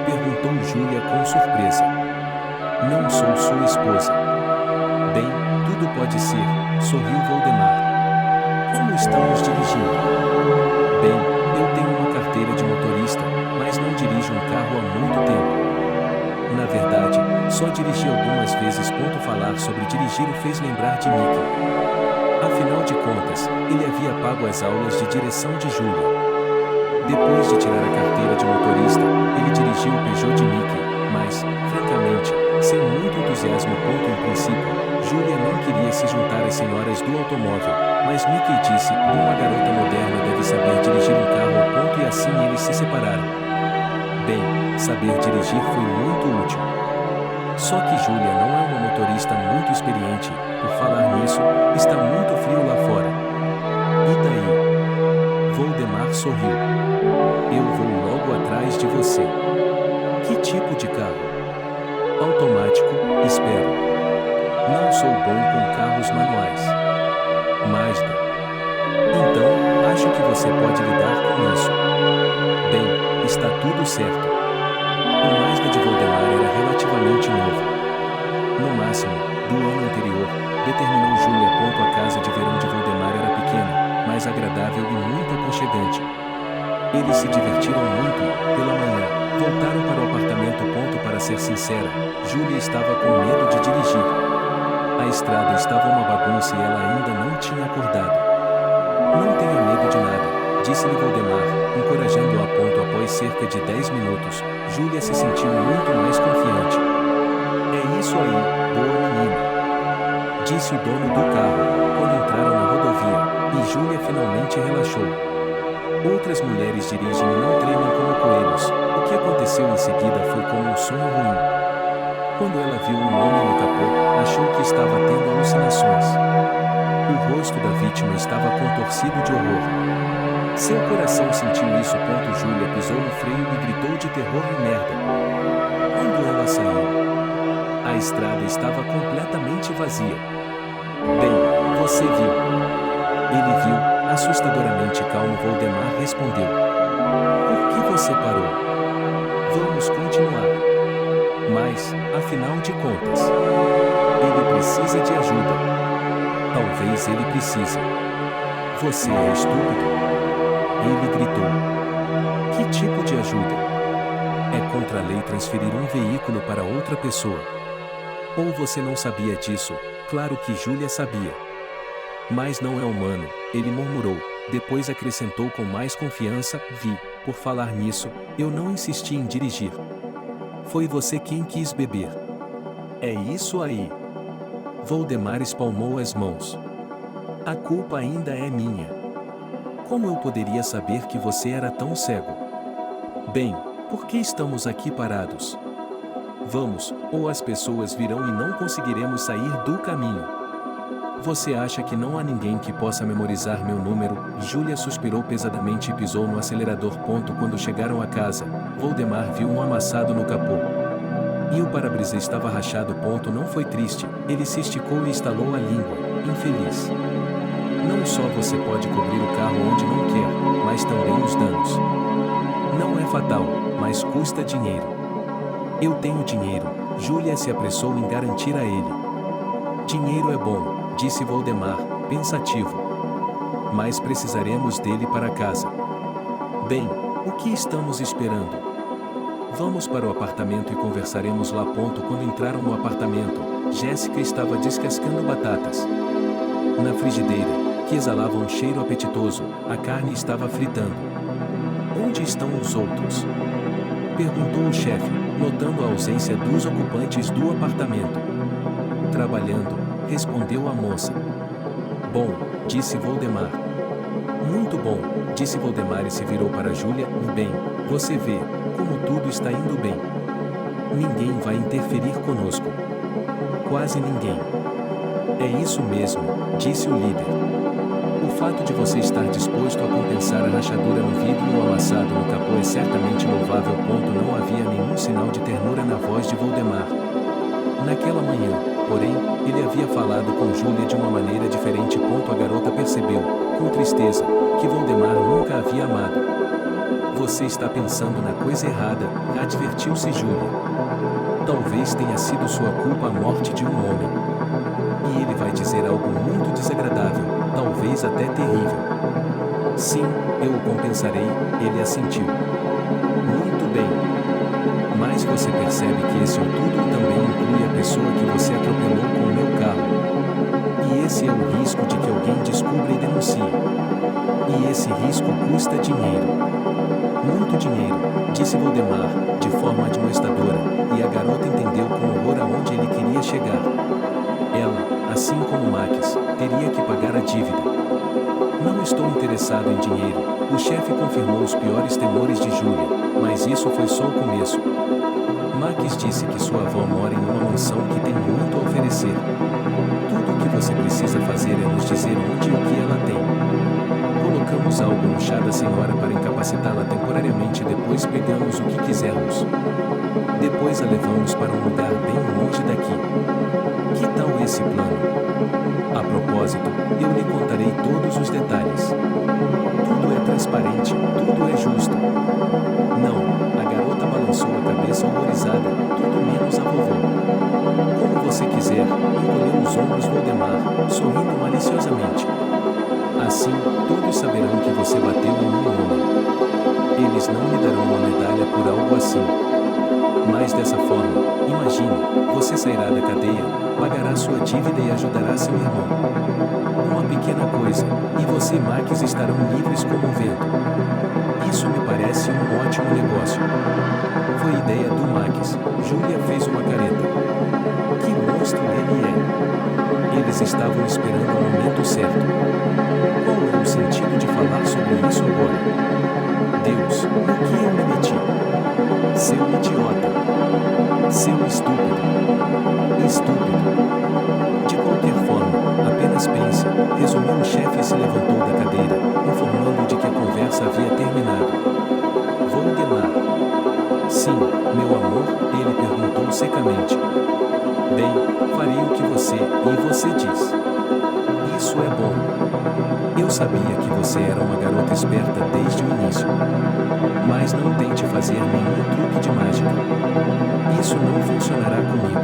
Perguntou Julia com surpresa. Não sou sua esposa. Bem, tudo pode ser, sorriu Voldemar. Como estamos dirigindo? Bem, eu tenho uma carteira de motorista, mas não dirijo um carro há muito tempo. Na verdade, só dirigi algumas vezes. Falar sobre dirigir o fez lembrar de Mickey. Afinal de contas, ele havia pago as aulas de direção de Julia. Depois de tirar a carteira de motorista, ele dirigiu o Peugeot de Mickey, mas, francamente, sem muito entusiasmo. Em princípio, Julia não queria se juntar às senhoras do automóvel, mas Mickey disse: uma garota moderna deve saber dirigir um carro. E assim eles se separaram. Bem, saber dirigir foi muito útil. Só que Julia não é uma motorista muito experiente. Por falar nisso, está muito frio lá fora. E daí? Voldemar sorriu. Eu vou logo atrás de você. Que tipo de carro? Automático, espero. Não sou bom com carros manuais. Mazda. Então, acho que você pode lidar com isso. Bem, está tudo certo. O Mazda de Voldemar era relativamente novo. No máximo, do ano anterior, determinou Julia. A casa de verão de Voldemar era pequena, mas agradável e muito aconchegante. Eles se divertiram muito, pela manhã. Voltaram para o apartamento. Para ser sincera, Júlia estava com medo de dirigir. A estrada estava uma bagunça e ela ainda não tinha acordado. Não tenha medo de nada, disse-lhe Voldemar, encorajando-a. Após cerca de 10 minutos, Júlia se sentiu muito mais confiante. É isso aí, boa menina, disse o dono do carro, quando entraram na rodovia, e Júlia finalmente relaxou. Outras mulheres dirigem e não tremem como coelhos. O que aconteceu em seguida foi como um sonho ruim. Quando ela viu um homem no capô, achou que estava tendo alucinações. O rosto da vítima estava contorcido de horror. Seu coração sentiu isso. Júlia pisou no freio e gritou de terror e merda. Quando ela saiu, a estrada estava completamente vazia. Bem, você viu. Ele viu, assustadoramente calmo. Voldemar respondeu. Por que você parou? Vamos continuar. Mas, afinal de contas, ele precisa de ajuda. Talvez ele precise. Você é estúpido? Ele gritou. Que tipo de ajuda? É contra a lei transferir um veículo para outra pessoa. Ou você não sabia disso? Claro que Júlia sabia. Mas não é humano, ele murmurou, depois acrescentou com mais confiança, por falar nisso, eu não insisti em dirigir. Foi você quem quis beber. É isso aí. Voldemar espalmou as mãos. A culpa ainda é minha. Como eu poderia saber que você era tão cego? Bem, por que estamos aqui parados? Vamos, ou as pessoas virão e não conseguiremos sair do caminho. Você acha que não há ninguém que possa memorizar meu número? Júlia suspirou pesadamente e pisou no acelerador. Quando chegaram a casa, Voldemar viu um amassado no capô. E o para-brisa estava rachado. Não foi triste, ele se esticou e estalou a língua, infeliz. Não só você pode cobrir o carro onde não quer, mas também os danos. Não é fatal, mas custa dinheiro. Eu tenho dinheiro, Júlia se apressou em garantir a ele. Dinheiro é bom, disse Voldemar, pensativo. Mas precisaremos dele para casa. Bem, o que estamos esperando? Vamos para o apartamento e conversaremos lá. Quando entraram no apartamento, Jéssica estava descascando batatas. Na frigideira, que exalava um cheiro apetitoso, a carne estava fritando. Onde estão os outros? Perguntou o chefe, notando a ausência dos ocupantes do apartamento. Trabalhando, respondeu a moça. Bom, disse Voldemar. Muito bom, disse Voldemar e se virou para Júlia. Bem, você vê, como tudo está indo bem. Ninguém vai interferir conosco. Quase ninguém. É isso mesmo, disse o líder. O fato de você estar disposto a compensar a rachadura no vidro e o amassado no capô é certamente louvável. Não havia nenhum sinal de ternura na voz de Voldemar. Naquela manhã, porém, ele havia falado com Júlia de uma maneira diferente. A garota percebeu, com tristeza, que Voldemar nunca a havia amado. Você está pensando na coisa errada, advertiu-se Júlia. Talvez tenha sido sua culpa a morte de um homem. E ele vai dizer algo muito desagradável, talvez até terrível. Sim, eu o compensarei, ele assentiu. Muito bem. Mas você percebe que esse tudo também inclui a pessoa que você atropelou com o meu carro. E esse é o risco de que alguém descubra e denuncie. E esse risco custa dinheiro. Muito dinheiro, disse Voldemar, de forma admoestadora, e a garota entendeu com horror aonde ele queria chegar. Ela, assim como Max, teria que pagar a dívida. Não estou interessado em dinheiro, o chefe confirmou os piores temores de Júlia, mas isso foi só o começo. Max disse que sua avó mora em uma mansão que tem muito a oferecer. Tudo o que você precisa fazer é nos dizer onde e o que ela tem. Colocamos algo no chá da senhora para incapacitá-la temporariamente e depois pegamos o que quisermos. Depois a levamos para um lugar bem longe daqui. Que tal esse plano? A propósito, eu lhe contarei todos os detalhes. Tudo é transparente, tudo é justo. Não, a garota balançou a cabeça horrorizada, tudo menos a vovó. Como você quiser, encolheu os ombros Voldemar, sorrindo maliciosamente. Assim, todos saberão que você bateu em um homem. Ele eles não lhe darão uma medalha por algo assim. Mas dessa forma, imagine, você sairá da cadeia, pagará sua dívida e ajudará seu irmão. Uma pequena coisa, e você e Max estarão livres como o vento. Isso me parece um ótimo negócio. Foi ideia do Max. Julia fez uma careta. Que monstro ele é! Eles estavam esperando o momento certo. Qual é o sentido de falar sobre isso agora? Deus, no que eu me meti? Seu idiota. Seu estúpido. Estúpido. De qualquer forma, apenas pense, resumiu o chefe e se levantou da cadeira, informando de que a conversa havia terminado. Voldemar. Sim, meu amor, ele perguntou secamente. Bem, farei o que você diz. Isso é bom. Eu sabia que você era uma garota esperta desde o início. Mas não tente fazer nenhum truque de mágica. Isso não funcionará comigo.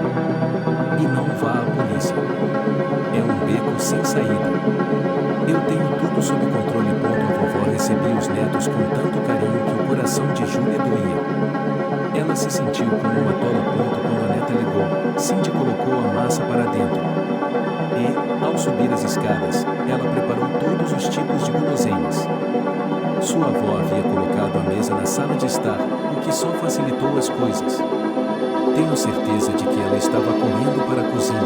E não vá à polícia. É um beco sem saída. Eu tenho tudo sob controle. A vovó recebia os netos com tanto carinho que o coração de Júlia doía. Ela se sentiu como uma tola. Quando a neta ligou, Cindy colocou a massa para dentro. E, ao subir as escadas, ela preparou todos os tipos de guloseimas. Sua avó havia colocado a mesa na sala de estar, o que só facilitou as coisas. Tenho certeza de que ela estava correndo para a cozinha.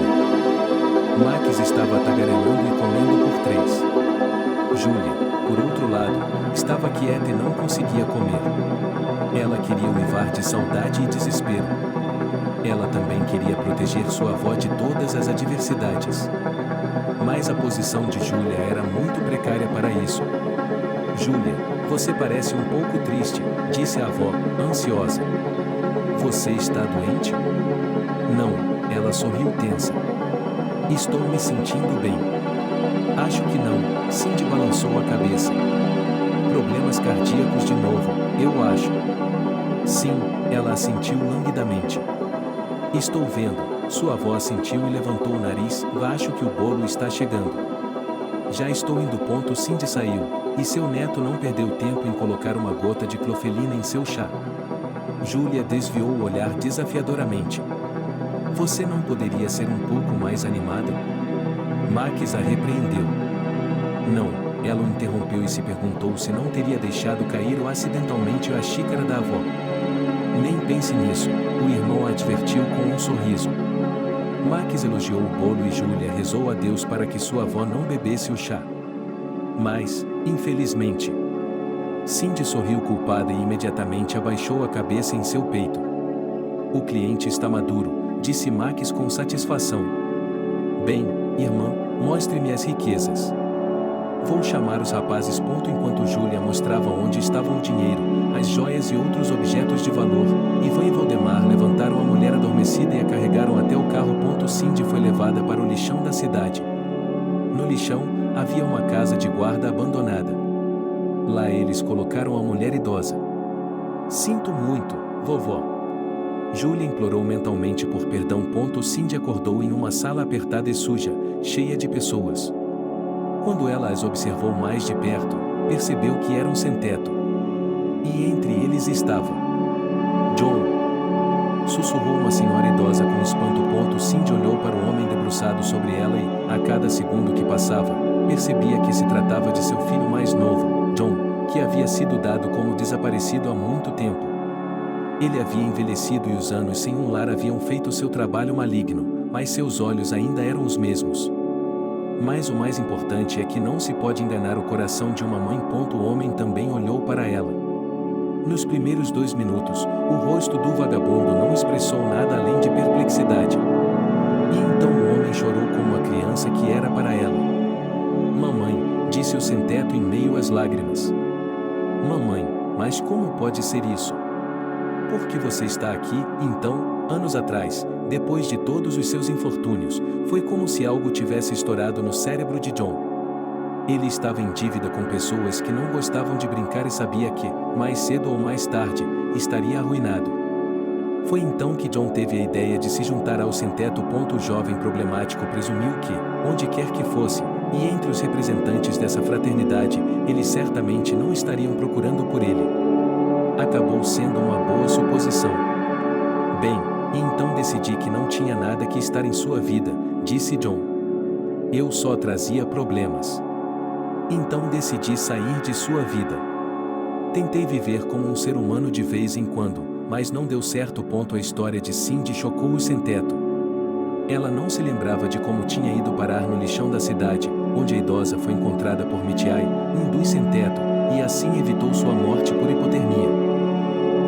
Max estava tagarelando e comendo por 3. Julia, por outro lado, estava quieta e não conseguia comer. Ela queria uivar de saudade e desespero. Ela também queria proteger sua avó de todas as adversidades. Mas a posição de Julia era muito precária para isso. Julia, você parece um pouco triste, disse a avó, ansiosa. Você está doente? Não, ela sorriu tensa. Estou me sentindo bem. Acho que não, Cindy balançou a cabeça. Problemas cardíacos de novo, eu acho. Sim, ela assentiu languidamente. Estou vendo, sua avó assentiu e levantou o nariz, acho que o bolo está chegando. Já estou indo. Cindy saiu, e seu neto não perdeu tempo em colocar uma gota de clofelina em seu chá. Julia desviou o olhar desafiadoramente. Você não poderia ser um pouco mais animada? Max a repreendeu. Não, ela o interrompeu e se perguntou se não teria deixado cair acidentalmente a xícara da avó. Nem pense nisso, o irmão a advertiu com um sorriso. Max elogiou o bolo e Julia rezou a Deus para que sua avó não bebesse o chá. Mas, infelizmente, Cindy sorriu culpada e imediatamente abaixou a cabeça em seu peito. O cliente está maduro, disse Max com satisfação. Bem, irmã, mostre-me as riquezas. Vou chamar os rapazes. Enquanto Julia mostrava onde estavam o dinheiro, as joias e outros objetos de valor, Ivan e Voldemar levantaram a mulher adormecida e a carregaram até o carro. Cindy foi levada para o lixão da cidade. No lixão, havia uma casa de guarda abandonada. Lá eles colocaram a mulher idosa. Sinto muito, vovó. Julia implorou mentalmente por perdão. Cindy acordou em uma sala apertada e suja, cheia de pessoas. Quando ela as observou mais de perto, percebeu que eram sem teto. E entre eles estava John. Sussurrou uma senhora idosa com espanto. Cindy olhou para o homem debruçado sobre ela e, a cada segundo que passava, percebia que se tratava de seu filho mais novo, John, que havia sido dado como desaparecido há muito tempo. Ele havia envelhecido e os anos sem um lar haviam feito seu trabalho maligno, mas seus olhos ainda eram os mesmos. Mas o mais importante é que não se pode enganar o coração de uma mãe. O homem também olhou para ela. Nos primeiros 2 minutos, o rosto do vagabundo não expressou nada além de perplexidade. E então o homem chorou como a criança que era para ela. Mamãe, disse o sem-teto em meio às lágrimas. Mamãe, mas como pode ser isso? Por que você está aqui? Então, anos atrás, depois de todos os seus infortúnios, foi como se algo tivesse estourado no cérebro de John. Ele estava em dívida com pessoas que não gostavam de brincar e sabia que, mais cedo ou mais tarde, estaria arruinado. Foi então que John teve a ideia de se juntar ao sem-teto. O jovem problemático presumiu que, onde quer que fosse, e entre os representantes dessa fraternidade, eles certamente não estariam procurando por ele. Acabou sendo uma boa suposição. Bem, e então decidi que não tinha nada que estar em sua vida, disse John. Eu só trazia problemas. Então decidi sair de sua vida. Tentei viver como um ser humano de vez em quando, mas não deu certo. A história de Cindy chocou o sem-teto. Ela não se lembrava de como tinha ido parar no lixão da cidade, onde a idosa foi encontrada por Mitchell, um dos sem-teto, e assim evitou sua morte por hipotermia.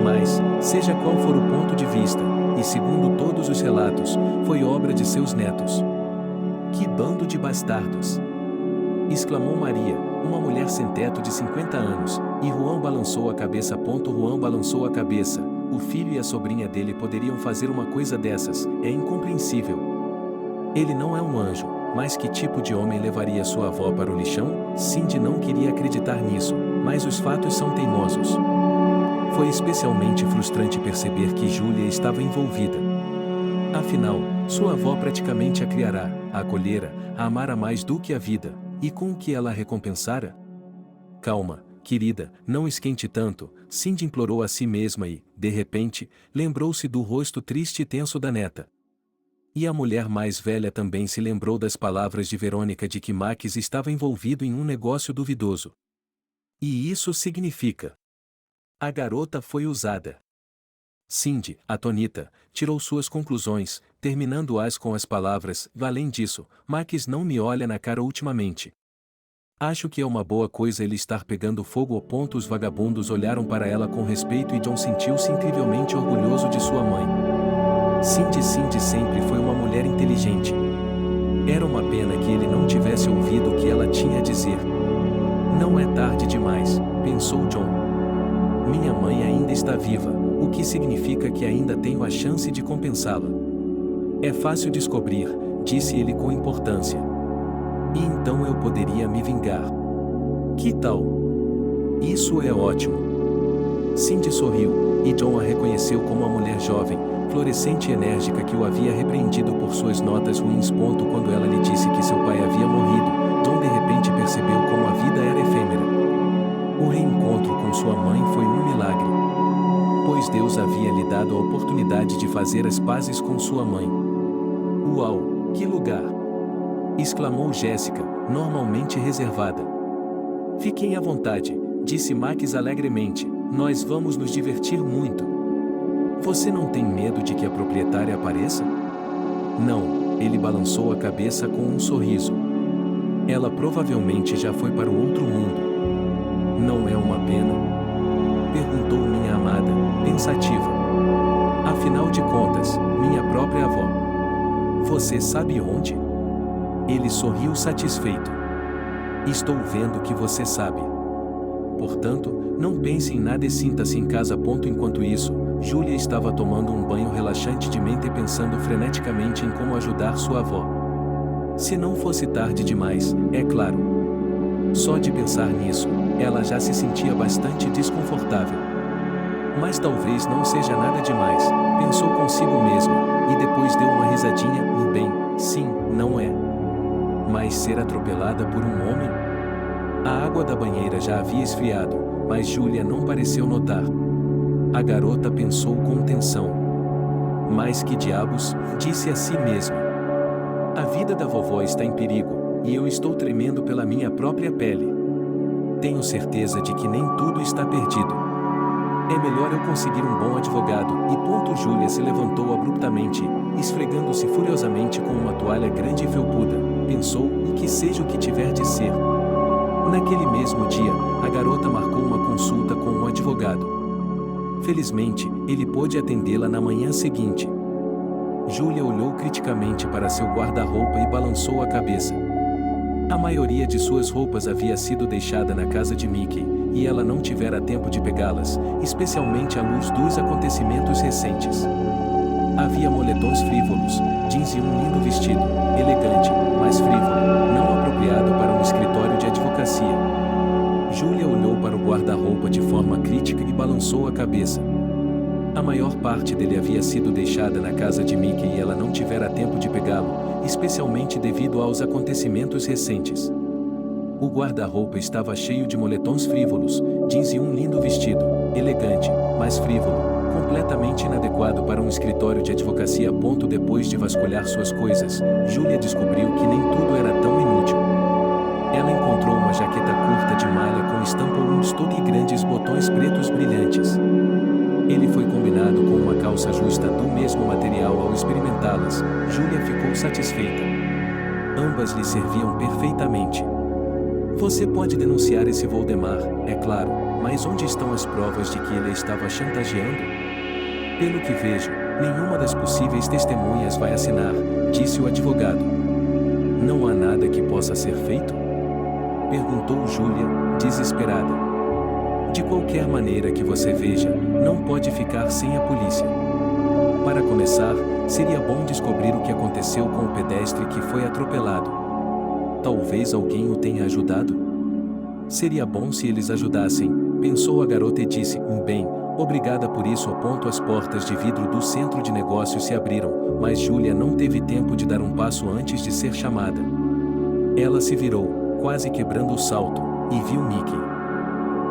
Mas, seja qual for o ponto de vista, e segundo todos os relatos, foi obra de seus netos. Que bando de bastardos! Exclamou Maria, uma mulher sem-teto de 50 anos, e Juan balançou a cabeça. Juan balançou a cabeça. O filho e a sobrinha dele poderiam fazer uma coisa dessas, é incompreensível. Ele não é um anjo, mas que tipo de homem levaria sua avó para o lixão? Cindy não queria acreditar nisso, mas os fatos são teimosos. Foi especialmente frustrante perceber que Julia estava envolvida. Afinal, sua avó praticamente a criara, a acolhera, a amara mais do que a vida, e com o que ela a recompensara? Calma, querida, não esquente tanto, Cindy implorou a si mesma e, de repente, lembrou-se do rosto triste e tenso da neta. E a mulher mais velha também se lembrou das palavras de Verônica de que Max estava envolvido em um negócio duvidoso. E isso significa: a garota foi usada. Cindy, atônita, tirou suas conclusões, terminando-as com as palavras: além disso, Max não me olha na cara ultimamente. Acho que é uma boa coisa ele estar pegando fogo. Os vagabundos olharam para ela com respeito e John sentiu-se incrivelmente orgulhoso de sua mãe. Cindy sempre foi uma mulher inteligente. Era uma pena que ele não tivesse ouvido o que ela tinha a dizer. Não é tarde demais, pensou John. Minha mãe ainda está viva, o que significa que ainda tenho a chance de compensá-la. É fácil descobrir, disse ele com importância. E então eu poderia me vingar. Que tal? Isso é ótimo. Cindy sorriu, e John a reconheceu como a mulher jovem, florescente e enérgica que o havia repreendido por suas notas ruins. Quando ela lhe disse que seu pai havia morrido, John de repente percebeu como a vida era efêmera. O reencontro com sua mãe foi um milagre. Pois Deus havia lhe dado a oportunidade de fazer as pazes com sua mãe. Uau, que lugar! Exclamou Jéssica, normalmente reservada. Fiquem à vontade, disse Max alegremente, nós vamos nos divertir muito. Você não tem medo de que a proprietária apareça? Não, ele balançou a cabeça com um sorriso. Ela provavelmente já foi para o outro mundo. Não é uma pena? Perguntou minha amada, pensativa. Afinal de contas, minha própria avó. Você sabe onde? Ele sorriu satisfeito. Estou vendo que você sabe. Portanto, não pense em nada e sinta-se em casa. Enquanto isso, Julia estava tomando um banho relaxante de mente e pensando freneticamente em como ajudar sua avó. Se não fosse tarde demais, é claro. Só de pensar nisso, ela já se sentia bastante desconfortável. Mas talvez não seja nada demais, pensou consigo mesma, e depois deu uma risadinha. Bem, sim, não é. Mas ser atropelada por um homem? A água da banheira já havia esfriado, mas Julia não pareceu notar. A garota pensou com tensão. Mas que diabos, disse a si mesma. A vida da vovó está em perigo, e eu estou tremendo pela minha própria pele. Tenho certeza de que nem tudo está perdido. É melhor eu conseguir um bom advogado, e Julia se levantou abruptamente, esfregando-se furiosamente com uma toalha grande e felpuda, pensou, e que seja o que tiver de ser. Naquele mesmo dia, a garota marcou uma consulta com um advogado. Felizmente, ele pôde atendê-la na manhã seguinte. Julia olhou criticamente para seu guarda-roupa e balançou a cabeça. A maioria de suas roupas havia sido deixada na casa de Mickey, e ela não tivera tempo de pegá-las, especialmente à luz dos acontecimentos recentes. Havia moletons frívolos, jeans e um lindo vestido, elegante, mas frívolo, não apropriado para um escritório de advocacia. Julia olhou para o guarda-roupa de forma crítica e balançou a cabeça. A maior parte dele havia sido deixada na casa de Mickey e ela não tivera tempo de pegá-lo, especialmente devido aos acontecimentos recentes. O guarda-roupa estava cheio de moletons frívolos, jeans e um lindo vestido. elegante, mas frívolo, completamente inadequado para um escritório de advocacia. Depois de vasculhar suas coisas, Julia descobriu que nem tudo era tão inútil. Ela encontrou uma jaqueta curta de malha com estampa Woodstock e grandes botões pretos brilhantes. Ele foi combinado com uma calça justa do mesmo material. Ao experimentá-las, Julia ficou satisfeita. Ambas lhe serviam perfeitamente. Você pode denunciar esse Voldemar, é claro, mas onde estão as provas de que ele a estava chantageando? Pelo que vejo, nenhuma das possíveis testemunhas vai assinar, disse o advogado. Não há nada que possa ser feito? Perguntou Julia, desesperada. De qualquer maneira que você veja, não pode ficar sem a polícia. Para começar, seria bom descobrir o que aconteceu com o pedestre que foi atropelado. Talvez alguém o tenha ajudado? Seria bom se eles ajudassem, pensou a garota e disse, bem, obrigada por isso. As portas de vidro do centro de negócios se abriram, mas Julia não teve tempo de dar um passo antes de ser chamada. Ela se virou, quase quebrando o salto, e viu Mickey.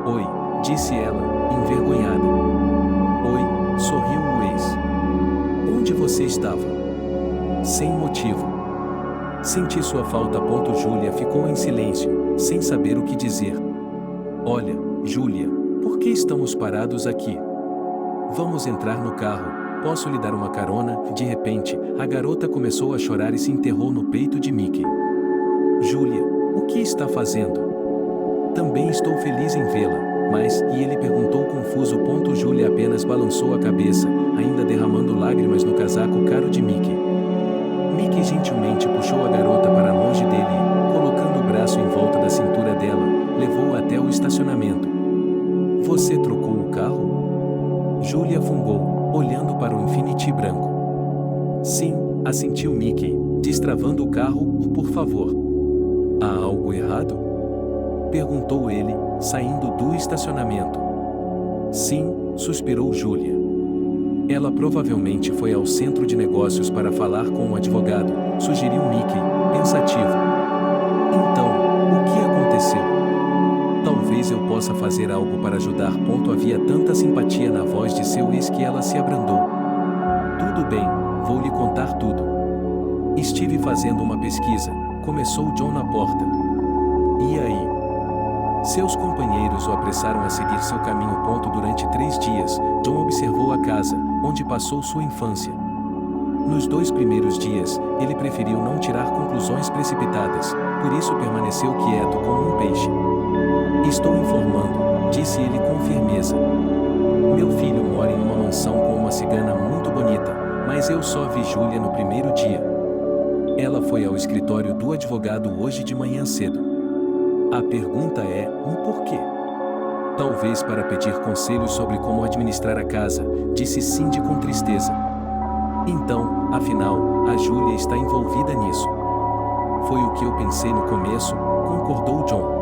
Oi, disse ela, envergonhada. Oi, sorriu o ex. Onde você estava? Sem motivo. Senti sua falta. Julia ficou em silêncio, sem saber o que dizer. Olha, Julia, por que estamos parados aqui? Vamos entrar no carro, posso lhe dar uma carona? De repente, a garota começou a chorar e se enterrou no peito de Mickey. Julia, o que está fazendo? Também estou feliz em vê-la, mas, e ele perguntou confuso. Julia apenas balançou a cabeça, ainda derramando lágrimas no casaco caro de Mickey. Mickey gentilmente puxou a garota para longe dele e, colocando o braço em volta da cintura dela, levou-a até o estacionamento. Você trocou o carro? Julia fungou, olhando para o Infiniti branco. Sim, assentiu Mickey, destravando o carro. Por favor. Há algo errado? Perguntou ele, saindo do estacionamento. Sim, suspirou Julia. Ela provavelmente foi ao centro de negócios para falar com um advogado, sugeriu Mickey, pensativo. Então, o que aconteceu? Talvez eu possa fazer algo para ajudar. Havia tanta simpatia na voz de seu ex que ela se abrandou. Tudo bem, vou lhe contar tudo. Estive fazendo uma pesquisa, começou John na porta. E aí? Seus companheiros o apressaram a seguir seu caminho. Durante 3 dias, John observou a casa, onde passou sua infância. Nos 2 primeiros dias, ele preferiu não tirar conclusões precipitadas, por isso permaneceu quieto como um peixe. Estou informando, disse ele com firmeza. Meu filho mora em uma mansão com uma cigana muito bonita, mas eu só vi Julia no primeiro dia. Ela foi ao escritório do advogado hoje de manhã cedo. A pergunta é, porquê? Talvez para pedir conselhos sobre como administrar a casa, disse Cindy com tristeza. Então, afinal, a Julia está envolvida nisso. Foi o que eu pensei no começo, concordou John.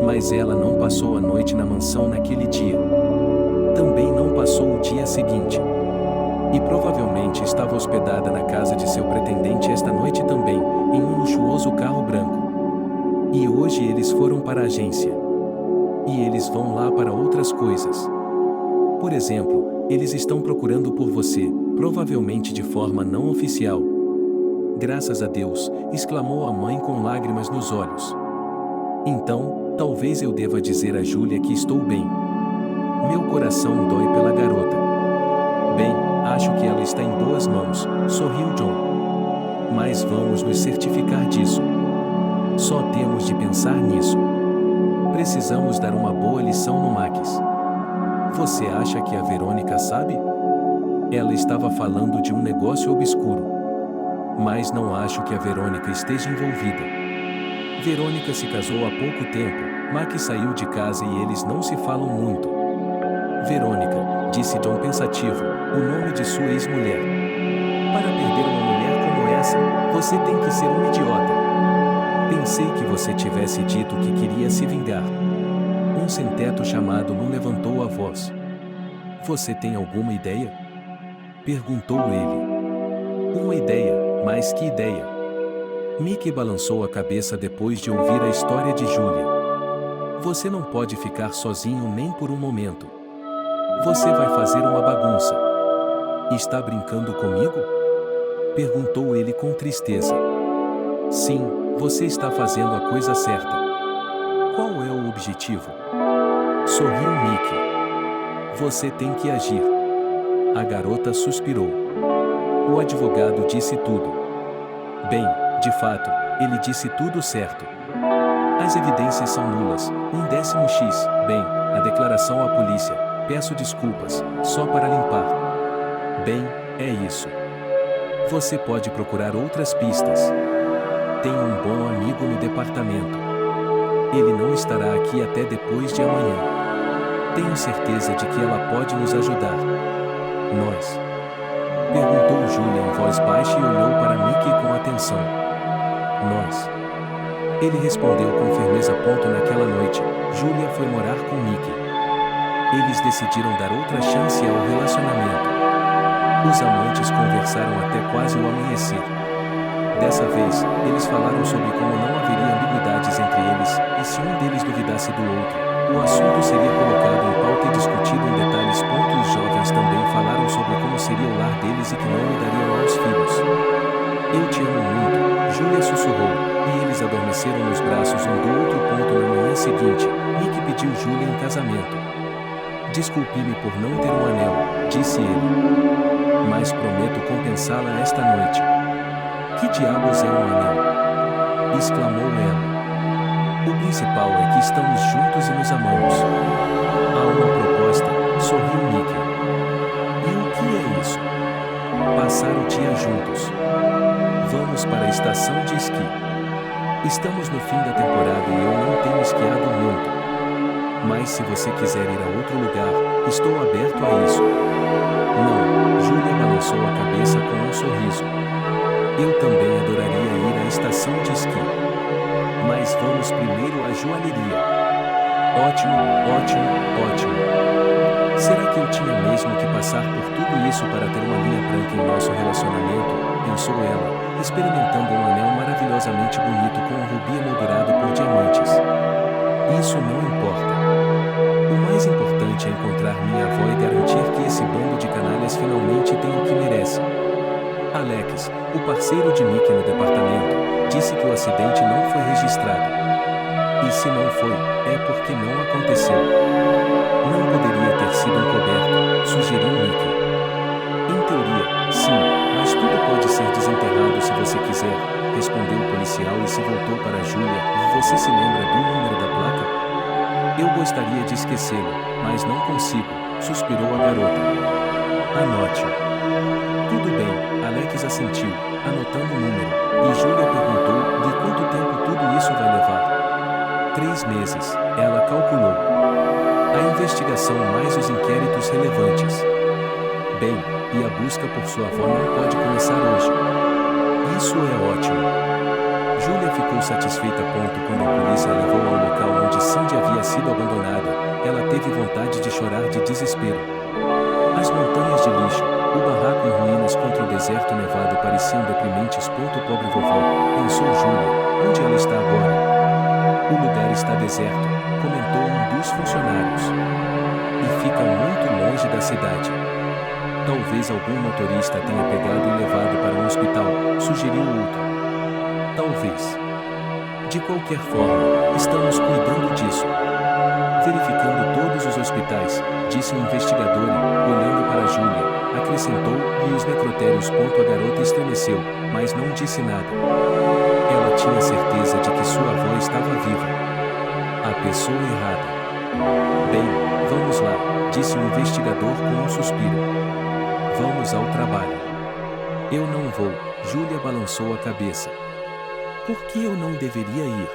Mas ela não passou a noite na mansão naquele dia. Também não passou o dia seguinte. E provavelmente estava hospedada na casa de seu pretendente esta noite também, em um luxuoso carro branco. E hoje eles foram para a agência. E eles vão lá para outras coisas. Por exemplo, eles estão procurando por você, provavelmente de forma não oficial. Graças a Deus, exclamou a mãe com lágrimas nos olhos. Então, talvez eu deva dizer a Julia que estou bem. Meu coração dói pela garota. Bem, acho que ela está em boas mãos, sorriu John. Mas vamos nos certificar disso. Só temos de pensar nisso. Precisamos dar uma boa lição no Max. Você acha que a Verônica sabe? Ela estava falando de um negócio obscuro. Mas não acho que a Verônica esteja envolvida. Verônica se casou há pouco tempo, Max saiu de casa e eles não se falam muito. Verônica, disse John pensativo, o nome de sua ex-mulher. Para perder uma mulher como essa, você tem que ser um idiota. Pensei que você tivesse dito que queria se vingar. Um sem-teto chamado Lu levantou a voz. Você tem alguma ideia? Perguntou ele. Uma ideia, mas que ideia? Mickey balançou a cabeça depois de ouvir a história de Julia. Você não pode ficar sozinho nem por um momento. Você vai fazer uma bagunça. Está brincando comigo? Perguntou ele com tristeza. Sim, você está fazendo a coisa certa. Qual é o objetivo? Sorriu Mickey. Você tem que agir. A garota suspirou. O advogado disse tudo. Bem, de fato, ele disse tudo certo. As evidências são nulas, 1/1000x. Bem, a declaração à polícia. Peço desculpas, só para limpar. Bem, é isso. Você pode procurar outras pistas. Tenho um bom amigo no departamento. Ele não estará aqui até depois de amanhã. Tenho certeza de que ela pode nos ajudar. Nós? Perguntou Julia em voz baixa e olhou para Mickey com atenção. Nós? Ele respondeu com firmeza. Naquela noite, Julia foi morar com Mickey. Eles decidiram dar outra chance ao relacionamento. Os amantes conversaram até quase o amanhecer. Dessa vez, eles falaram sobre como não haveria ambiguidades entre eles, e se um deles duvidasse do outro, o assunto seria colocado em pauta e discutido em detalhes. Os jovens também falaram sobre como seria o lar deles e que não mudariam aos filhos. Eu te amo muito, Julia sussurrou, e eles adormeceram nos braços um do outro. Na manhã seguinte, Mickey pediu Julia em casamento. Desculpe-me por não ter um anel, disse ele. Mas prometo compensá-la esta noite. Que diabos é um anel? Exclamou ela. O principal é que estamos juntos e nos amamos. Há uma proposta, sorriu Mickey. E o que é isso? Passar o dia juntos. Vamos para a estação de esqui. Estamos no fim da temporada e eu não tenho esquiado muito. Mas se você quiser ir a outro lugar, estou aberto a isso. Não, Julia balançou a cabeça com um sorriso. Eu também adoraria ir à estação de esqui. Mas vamos primeiro à joalheria. Ótimo, ótimo, ótimo. Será que eu tinha mesmo que passar por tudo isso para ter uma linha branca em nosso relacionamento? Pensou ela, experimentando um anel maravilhosamente bonito com um rubi emoldurado por diamantes. Isso não importa. O mais importante é encontrar minha avó e garantir que esse bando de canalhas finalmente tem o que merece. Alex, o parceiro de Mickey no departamento, disse que o acidente não foi registrado. E se não foi, é porque não aconteceu. Não poderia ter sido encoberto, sugeriu Mickey. Em teoria, sim, mas tudo pode ser desenterrado se você quiser, respondeu o policial e se voltou para Julia. Você se lembra do número da placa? Eu gostaria de esquecê-lo, mas não consigo, suspirou a garota. Anote. Tudo bem, Alex assentiu, anotando o número, e Julia perguntou, de quanto tempo tudo isso vai levar? 3 meses, ela calculou. A investigação mais os inquéritos relevantes. Bem, e a busca por sua avó não pode começar hoje. Isso é ótimo. Julia ficou satisfeita. Quando a polícia a levou ao local onde Cindy havia sido abandonada, ela teve vontade de chorar de desespero. As montanhas de lixo, o barraco em ruínas contra o deserto nevado pareciam deprimentes. Pobre vovó, pensou Julia, onde ela está agora? O lugar está deserto, comentou um dos funcionários. E fica muito longe da cidade. Talvez algum motorista tenha pegado e levado para um hospital, sugeriu outro. Talvez. De qualquer forma, estamos cuidando disso. Verificando todos os hospitais, disse um investigador e, olhando para Julia, acrescentou, e os necrotérios. A garota estremeceu, mas não disse nada. Ela tinha certeza de que sua avó estava viva. A pessoa errada. Bem, vamos lá, disse o investigador com um suspiro. Vamos ao trabalho. Eu não vou, Julia balançou a cabeça. Por que eu não deveria ir?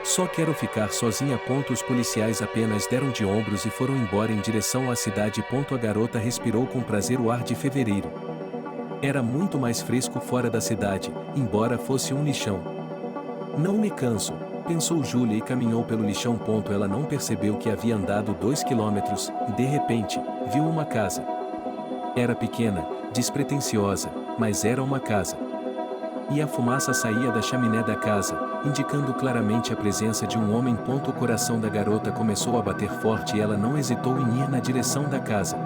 Só quero ficar sozinha. Os policiais apenas deram de ombros e foram embora em direção à cidade. A garota respirou com prazer o ar de fevereiro. Era muito mais fresco fora da cidade, embora fosse um lixão. Não me canso, pensou Julia e caminhou pelo lixão. Ela não percebeu que havia andado 2 quilômetros, e de repente, viu uma casa. Era pequena, despretensiosa, mas era uma casa. E a fumaça saía da chaminé da casa, indicando claramente a presença de um homem. O coração da garota começou a bater forte e ela não hesitou em ir na direção da casa.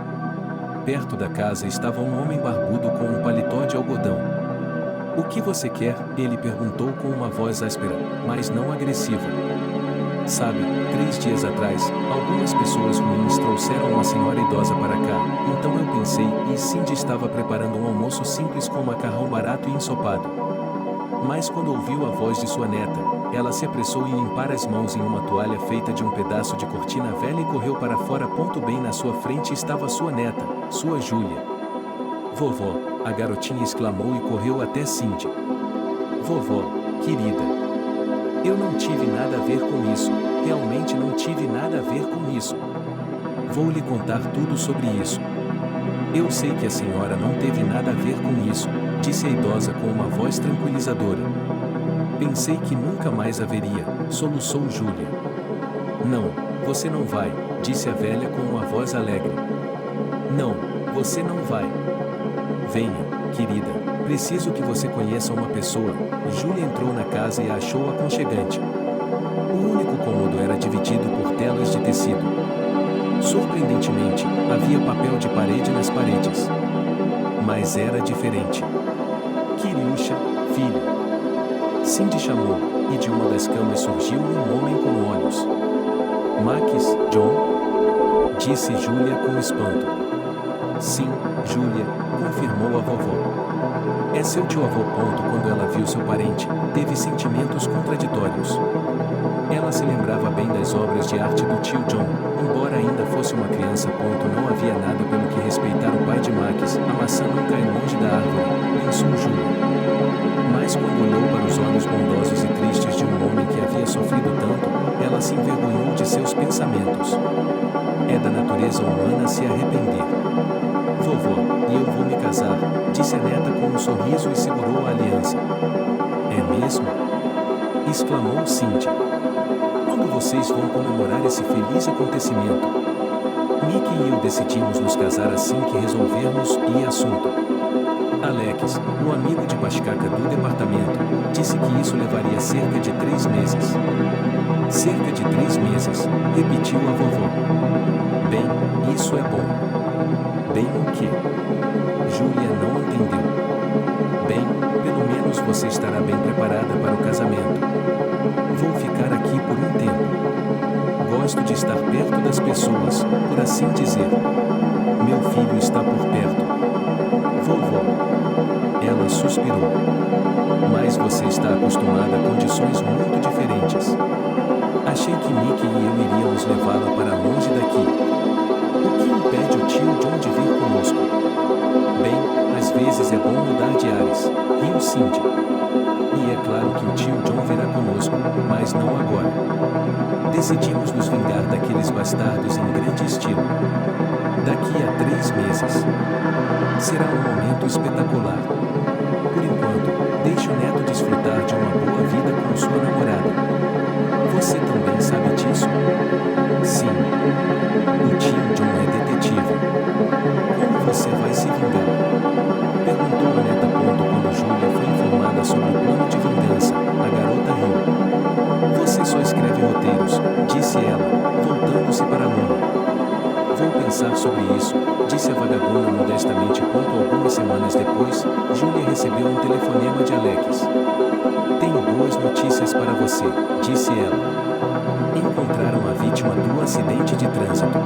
Perto da casa estava um homem barbudo com um paletó de algodão. "O que você quer?" ele perguntou com uma voz áspera, mas não agressiva. "Sabe, 3 dias atrás, algumas pessoas ruins trouxeram uma senhora idosa para cá, então eu pensei, e Cindy estava preparando um almoço simples com macarrão barato e ensopado. Mas quando ouviu a voz de sua neta, ela se apressou em limpar as mãos em uma toalha feita de um pedaço de cortina velha e correu para fora. Bem na sua frente estava sua neta, sua Júlia. "Vovó", a garotinha exclamou e correu até Cindy. "Vovó, querida. Eu não tive nada a ver com isso, realmente não tive nada a ver com isso. Vou lhe contar tudo sobre isso." "Eu sei que a senhora não teve nada a ver com isso", disse a idosa com uma voz tranquilizadora. "Pensei que nunca mais haveria", soluçou Júlia. "Não, você não vai", disse a velha com uma voz alegre. "Não, você não vai. Venha, querida, preciso que você conheça uma pessoa." Júlia entrou na casa e a achou aconchegante. O único cômodo era dividido por telas de tecido. Surpreendentemente, havia papel de parede nas paredes. Mas era diferente. "Kiriusha, filha." Cindy chamou, e de uma das camas surgiu um homem com olhos. "Max, John?" disse Júlia com espanto. "Sim, Júlia", confirmou a vovó. "É seu tio-avô." Quando ela viu seu parente, teve sentimentos contraditórios. Ela se lembrava bem das obras de arte do tio John, embora ainda fosse uma criança. Não havia nada pelo que respeitar o pai de Max. "A maçã não cai longe da árvore", pensou Júlia. Mas quando olhou para os olhos bondosos e tristes de um homem que havia sofrido tanto, ela se envergonhou de seus pensamentos. É da natureza humana se arrepender. "Vovó, e eu vou me casar", disse a neta com um sorriso e segurou a aliança. "É mesmo?" exclamou Cindy. "Quando vocês vão comemorar esse feliz acontecimento?" "Nick e eu decidimos nos casar assim que resolvermos e assunto. Alex, o amigo de Pascaca do departamento, disse que isso levaria cerca de 3 meses. "Cerca de 3 meses", repetiu a vovó. "Bem, isso é bom." "Bem o quê?" Júlia não entendeu. "Bem, pelo menos você estará bem preparada para o casamento." "Vou ficar aqui por um tempo. Gosto de estar perto das pessoas, por assim dizer. Meu filho está por perto." "Vovó." Ela suspirou. "Mas você está acostumada a condições muito diferentes. Achei que Nick e eu iríamos levá-la para longe daqui." "O que impede o tio John de vir conosco?" "Bem, às vezes é bom mudar de ares", riu Cindy. "E é claro que o tio John virá conosco, mas não agora. Decidimos nos vingar daqueles bastardos em grande estilo. Daqui a 3 meses. Será um momento espetacular. Por enquanto, deixe o neto desfrutar de uma boa vida com sua namorada. Você também sabe disso?" "Sim. O tio John é detetive." "Como você vai se vingar?" perguntou a neta. Quando Júlia foi informada sobre o plano de vingança, a garota riu. "Você só escreve roteiros", disse ela, voltando-se para Luna. "Vou pensar sobre isso", disse a vagabunda modestamente. Algumas semanas depois, Júlia recebeu um telefonema de Alex. "Tenho boas notícias para você", disse ela. "Encontraram a vítima do acidente de trânsito."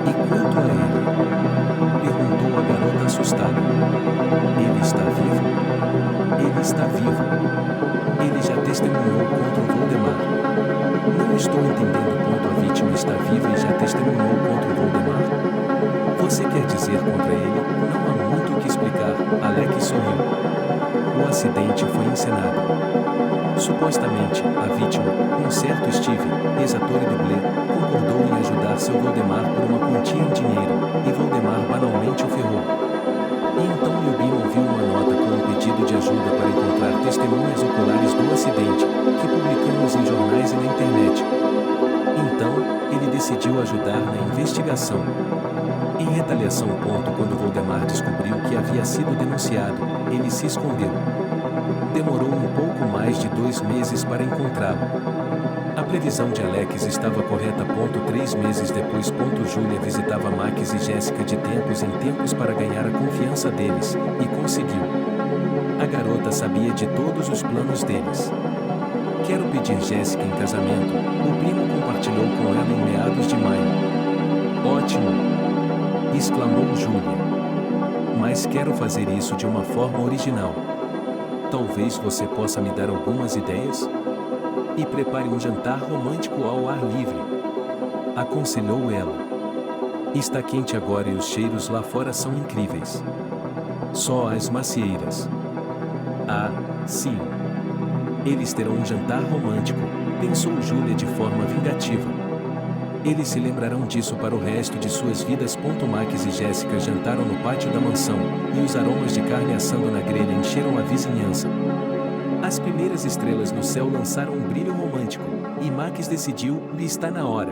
"E quanto a ele?" perguntou a garota assustada. "Ele está vivo?" "Ele está vivo. Ele já testemunhou contra o Voldemar." "Não estou entendendo." "A vítima está viva e já testemunhou contra o Voldemar? Você quer dizer contra ele?" "Não há muito o que explicar." Alex sorriu. "O acidente foi encenado. Supostamente, a vítima, um certo Steve, ex-ator e dublê, concordou em ajudar seu Voldemar por uma quantia em dinheiro, e Voldemar banalmente o ferrou. E então Lupin ouviu uma nota com um pedido de ajuda para encontrar testemunhas oculares do acidente, que publicamos em jornais e na internet. Então, ele decidiu ajudar na investigação. Em retaliação. Quando Voldemar descobriu que havia sido denunciado, ele se escondeu. demorou um pouco mais de 2 meses para encontrá-lo. A previsão de Alex estava correta. 3 meses depois. Julia visitava Max e Jéssica de tempos em tempos para ganhar a confiança deles, e conseguiu. A garota sabia de todos os planos deles. Quero pedir Jéssica em casamento, o primo compartilhou com ela em meados de maio. Ótimo! Exclamou Julia. Mas quero fazer isso de uma forma original. Talvez você possa me dar algumas ideias? E prepare um jantar romântico ao ar livre. Aconselhou ela. Está quente agora e os cheiros lá fora são incríveis. Só as macieiras. Ah, sim. Eles terão um jantar romântico, pensou Julia de forma vingativa. Eles se lembrarão disso para o resto de suas vidas. Max e Jéssica jantaram no pátio da mansão, e os aromas de carne assando na grelha encheram a vizinhança. As primeiras estrelas no céu lançaram um brilho romântico, e Max decidiu: está na hora.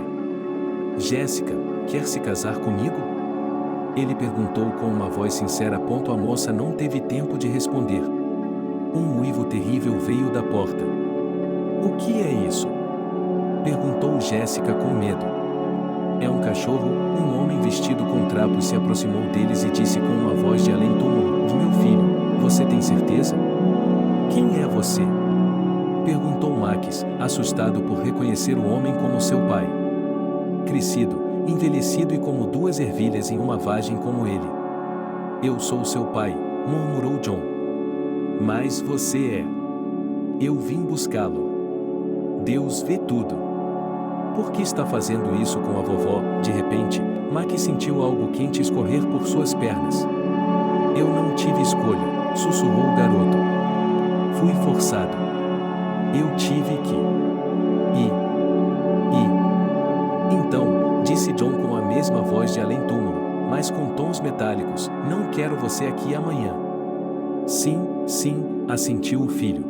Jéssica, quer se casar comigo? Ele perguntou com uma voz sincera. A moça não teve tempo de responder. Um uivo terrível veio da porta. O que é isso? Perguntou Jéssica com medo. É um cachorro. Um homem vestido com trapos se aproximou deles e disse com uma voz de além-túmulo: meu filho, você tem certeza? Quem é você? Perguntou Max, assustado por reconhecer o homem como seu pai. Crescido, envelhecido e como 2 ervilhas em uma vagem como ele. Eu sou seu pai, murmurou John. Mas você é. Eu vim buscá-lo. Deus vê tudo. Por que está fazendo isso com a vovó? De repente, Max sentiu algo quente escorrer por suas pernas. Eu não tive escolha, sussurrou o garoto. Fui forçado. Eu tive que. Então, disse John com a mesma voz de além-túmulo, mas com tons metálicos: não quero você aqui amanhã. Sim, assentiu o filho.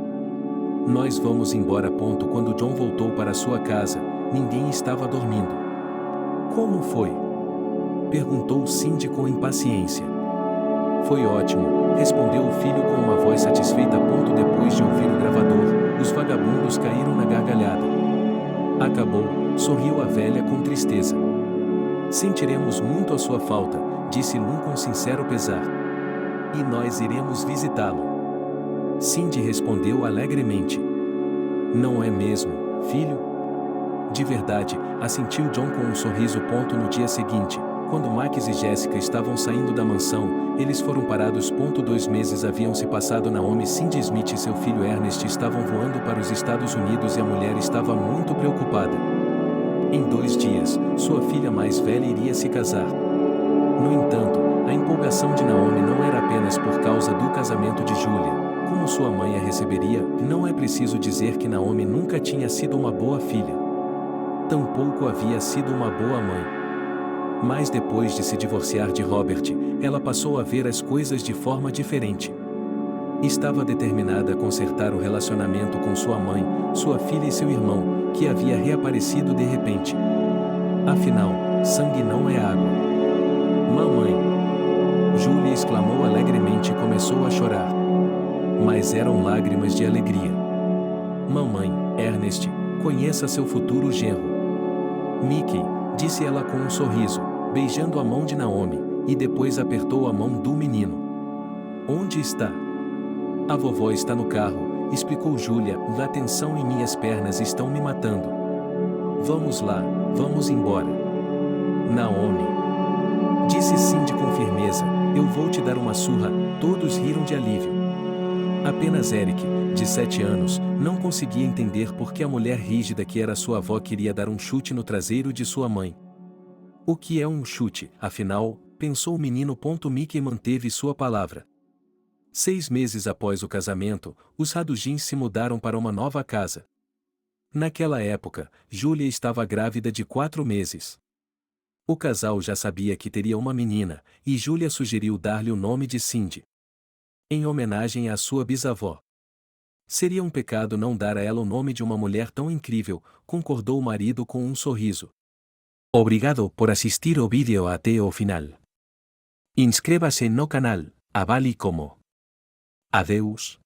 Nós vamos embora. Quando John voltou para sua casa, ninguém estava dormindo. Como foi? Perguntou Cindy com impaciência. Foi ótimo, respondeu o filho com uma voz satisfeita. Depois de ouvir o gravador, os vagabundos caíram na gargalhada. Acabou, sorriu a velha com tristeza. Sentiremos muito a sua falta, disse Lum com sincero pesar. E nós iremos visitá-lo. Cindy respondeu alegremente. Não é mesmo, filho? De verdade, assentiu John com um sorriso. No dia seguinte, quando Max e Jéssica estavam saindo da mansão, eles foram parados. 2 meses haviam se passado. Naomi, Cindy Smith e seu filho Ernest estavam voando para os Estados Unidos e a mulher estava muito preocupada. Em 2 dias, sua filha mais velha iria se casar. No entanto, a empolgação de Naomi não era apenas por causa do casamento de Julia. Como sua mãe a receberia, não é preciso dizer que Naomi nunca tinha sido uma boa filha. Tampouco havia sido uma boa mãe. Mas depois de se divorciar de Robert, ela passou a ver as coisas de forma diferente. Estava determinada a consertar o relacionamento com sua mãe, sua filha e seu irmão, que havia reaparecido de repente. Afinal, sangue não é água. Mamãe! Julia exclamou alegremente e começou a chorar. Mas eram lágrimas de alegria. Mamãe, Ernest, conheça seu futuro genro. Mickey, disse ela com um sorriso, beijando a mão de Naomi, e depois apertou a mão do menino. Onde está? A vovó está no carro, explicou Julia. A tensão em minhas pernas estão me matando. Vamos lá, vamos embora. Naomi, disse Cindy com firmeza, eu vou te dar uma surra. Todos riram de alívio. Apenas Eric, de 7 anos, não conseguia entender por que a mulher rígida que era sua avó queria dar um chute no traseiro de sua mãe. O que é um chute, afinal? Pensou o menino. Mickey manteve sua palavra. 6 meses após o casamento, os Radugins se mudaram para uma nova casa. Naquela época, Julia estava grávida de 4 meses. O casal já sabia que teria uma menina, e Julia sugeriu dar-lhe o nome de Cindy, em homenagem à sua bisavó. Seria um pecado não dar a ela o nome de uma mulher tão incrível, concordou o marido com um sorriso. Obrigado por assistir o vídeo até o final. Inscreva-se no canal, avale como. Adeus.